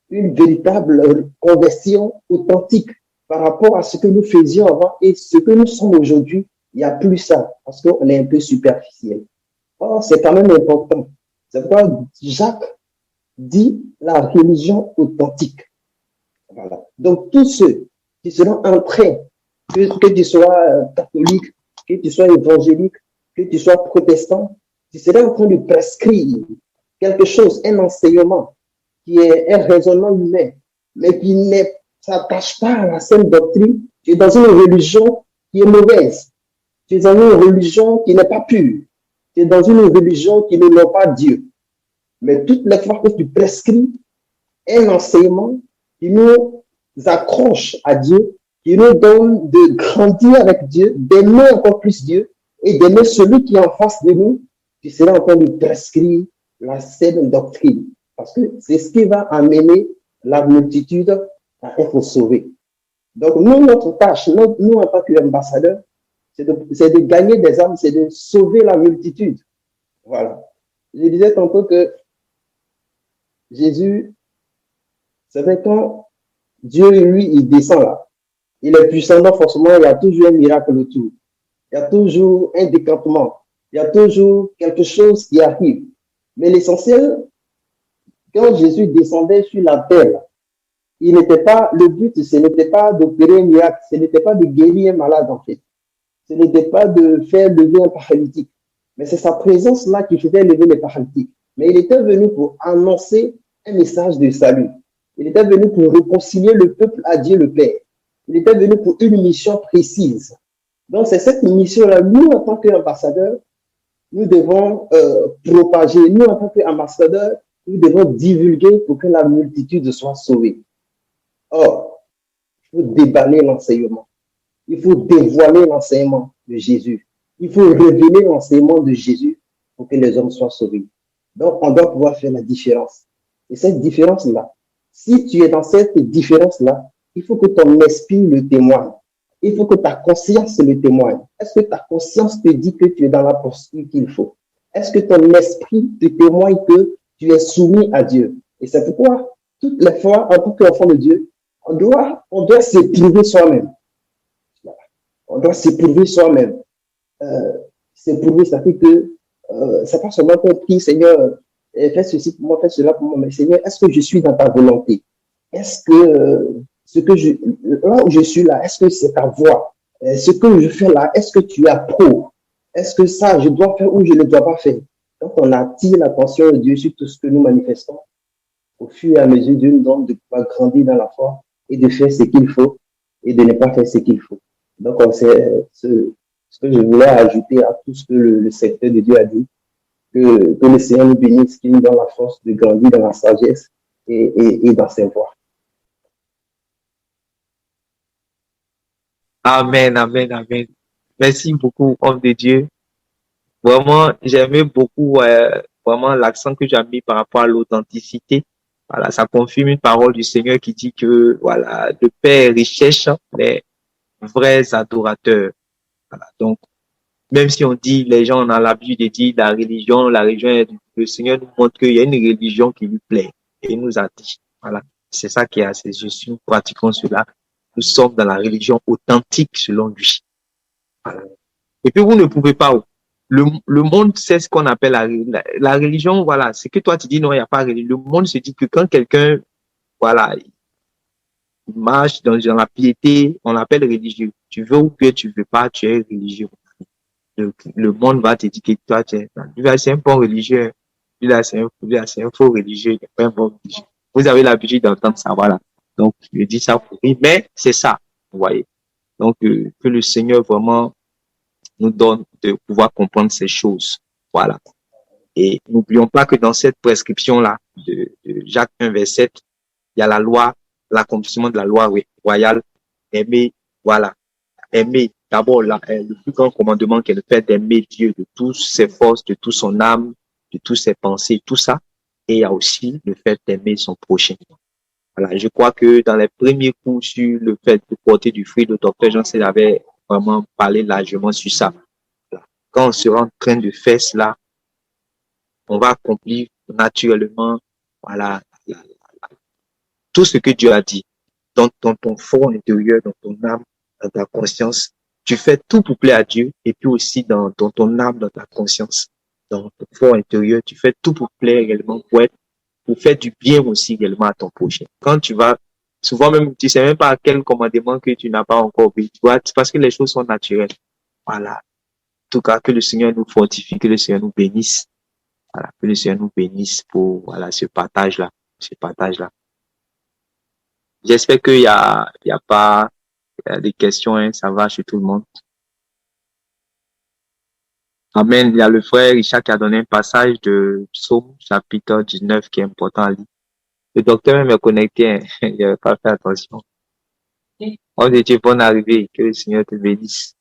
une véritable conversion authentique par rapport à ce que nous faisions avant et ce que nous sommes aujourd'hui. Il n'y a plus ça parce qu'on est un peu superficiel. Or, c'est quand même important. C'est pourquoi Jacques dit la religion authentique. Voilà. Donc, tous ceux qui seront en train, que tu sois catholique, que tu sois évangélique, que tu sois protestant, tu seras en train de prescrire quelque chose, un enseignement qui est un raisonnement humain, mais qui ne s'attache pas à la saine doctrine. Tu es dans une religion qui est mauvaise. Tu es dans une religion qui n'est pas pure. Tu es dans une religion qui ne loue pas Dieu. Mais toutes les fois que tu prescris un enseignement qui nous accroche à Dieu, qui nous donne de grandir avec Dieu, d'aimer encore plus Dieu et d'aimer celui qui est en face de nous, tu seras en train de prescrire la saine doctrine. Parce que c'est ce qui va amener la multitude à être sauvée. Donc, nous, notre tâche, nous en tant qu'ambassadeurs, c'est de gagner des âmes, c'est de sauver la multitude. Voilà. Je disais tantôt que Jésus, c'est vrai, quand Dieu, lui, il descend là, il est puissant, donc forcément, il y a toujours un miracle autour. Il y a toujours un décantement. Il y a toujours quelque chose qui arrive. Mais l'essentiel, quand Jésus descendait sur la terre, il n'était pas, le but, ce n'était pas d'opérer un miracle, ce n'était pas de guérir un malade, en fait. Ce n'était pas de faire lever un paralytique. Mais c'est sa présence là qui faisait lever les paralytiques. Mais il était venu pour annoncer un message de salut. Il était venu pour réconcilier le peuple à Dieu le Père. Il était venu pour une mission précise. Donc, c'est cette mission-là, nous, en tant qu'ambassadeurs, nous devons propager. Nous, en tant qu'ambassadeurs, nous devons divulguer pour que la multitude soit sauvée. Or, il faut déballer l'enseignement. Il faut dévoiler l'enseignement de Jésus. Il faut révéler l'enseignement de Jésus pour que les hommes soient sauvés. Donc, on doit pouvoir faire la différence. Et cette différence-là, si tu es dans cette différence-là, il faut que ton esprit le témoigne. Il faut que ta conscience le témoigne. Est-ce que ta conscience te dit que tu es dans la posture qu'il faut? Est-ce que ton esprit te témoigne que tu es soumis à Dieu? Et c'est pourquoi, toutes les fois, en tant qu'enfant de Dieu, on doit s'éprouver soi-même. On doit s'éprouver soi-même. S'éprouver, ça fait que c'est pas seulement qu'on prie, Seigneur, fais ceci pour moi, fais cela pour moi, mais Seigneur, est-ce que je suis dans ta volonté? Est-ce que là où je suis là, est-ce que c'est ta voix? Ce que je fais là, est-ce que tu approuves? Est-ce que ça, je dois faire ou je ne dois pas faire? Donc, on attire l'attention de Dieu sur tout ce que nous manifestons. Au fur et à mesure, Dieu nous donne de pouvoir grandir dans la foi et de faire ce qu'il faut et de ne pas faire ce qu'il faut. Donc, c'est ce que je voulais ajouter à tout ce que le secteur de Dieu a dit, que le Seigneur nous bénisse, qu'il nous donne la force de grandir dans la sagesse et dans ses voies. Amen, amen, amen. Merci beaucoup, homme de Dieu. Vraiment, j'aimais beaucoup vraiment l'accent que j'ai mis par rapport à l'authenticité. Voilà, ça confirme une parole du Seigneur qui dit que voilà, le Père recherche les vrais adorateurs. Voilà, donc même si on dit, les gens on a l'habitude de dire la religion, le Seigneur nous montre qu'il y a une religion qui lui plaît et il nous a dit. Voilà, c'est ça qui est à ses yeux. Si nous pratiquons cela, nous sommes dans la religion authentique selon lui. Voilà. Et puis vous ne pouvez pas. Le monde sait ce qu'on appelle la religion. Voilà, c'est que toi tu dis non, il n'y a pas de religion. Le monde se dit que quand quelqu'un, voilà, il marche dans la piété, on l'appelle religieux. Tu veux ou bien tu veux pas, tu es religieux. le monde va te dire que toi, lui là, c'est un bon religieux. Lui là, c'est un faux religieux. Il n'est pas un bon religieux. Vous avez l'habitude d'entendre ça, voilà. Donc, je dis ça pour rire, mais c'est ça, vous voyez. Donc, que le Seigneur vraiment nous donne de pouvoir comprendre ces choses. Voilà. Et n'oublions pas que dans cette prescription-là de Jacques 1, verset 7, il y a la loi, l'accomplissement de la loi royale, aimer, voilà, aimer. D'abord, le plus grand commandement qui est le fait d'aimer Dieu de toutes ses forces, de toute son âme, de toutes ses pensées, tout ça. Et il y a aussi le fait d'aimer son prochain. Voilà, je crois que dans les premiers cours sur le fait de porter du fruit, le docteur Jean-Céd avait vraiment parlé largement sur ça. Voilà. Quand on sera en train de faire cela, on va accomplir naturellement, voilà, tout ce que Dieu a dit. Dans ton fort intérieur, dans ton âme, dans ta conscience, tu fais tout pour plaire à Dieu, et puis aussi dans ton âme, dans ta conscience, dans ton fort intérieur, tu fais tout pour plaire également, pour faire du bien aussi également à ton prochain. Quand tu vas, souvent même, tu sais même pas à quel commandement que tu n'as pas encore obéi, tu vois, c'est parce que les choses sont naturelles. Voilà. En tout cas, que le Seigneur nous fortifie, que le Seigneur nous bénisse. Voilà. Que le Seigneur nous bénisse pour, voilà, ce partage-là. J'espère qu'il y a pas des questions, hein, ça va chez tout le monde. Amen. Il y a le frère Richard qui a donné un passage de Psaume, chapitre 19, qui est important à lire. Le docteur même est connecté, hein. Il n'avait pas fait attention. On dit, bonne arrivée, que le Seigneur te bénisse.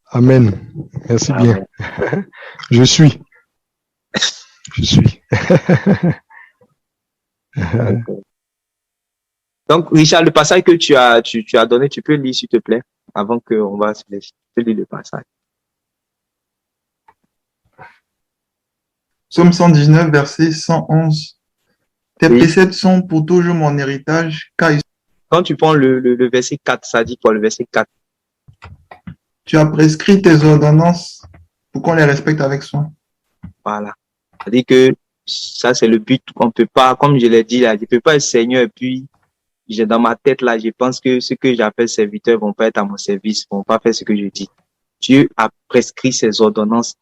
Amen. Merci bien. Je suis. Donc, Richard, le passage que tu as donné, tu peux lire, s'il te plaît, avant qu'on va se laisser. Tu peux lire le passage. Psaume 119, verset 111. Tes préceptes sont pour toujours mon héritage, car ils... Quand tu prends le verset 4, ça dit quoi, le verset 4? Tu as prescrit tes ordonnances pour qu'on les respecte avec soin. Voilà. C'est-à-dire que ça, c'est le but. On peut pas, comme je l'ai dit là, je peux pas être Seigneur et puis, dans ma tête là, je pense que ceux que j'appelle serviteurs vont pas être à mon service, vont pas faire ce que je dis. Dieu a prescrit ses ordonnances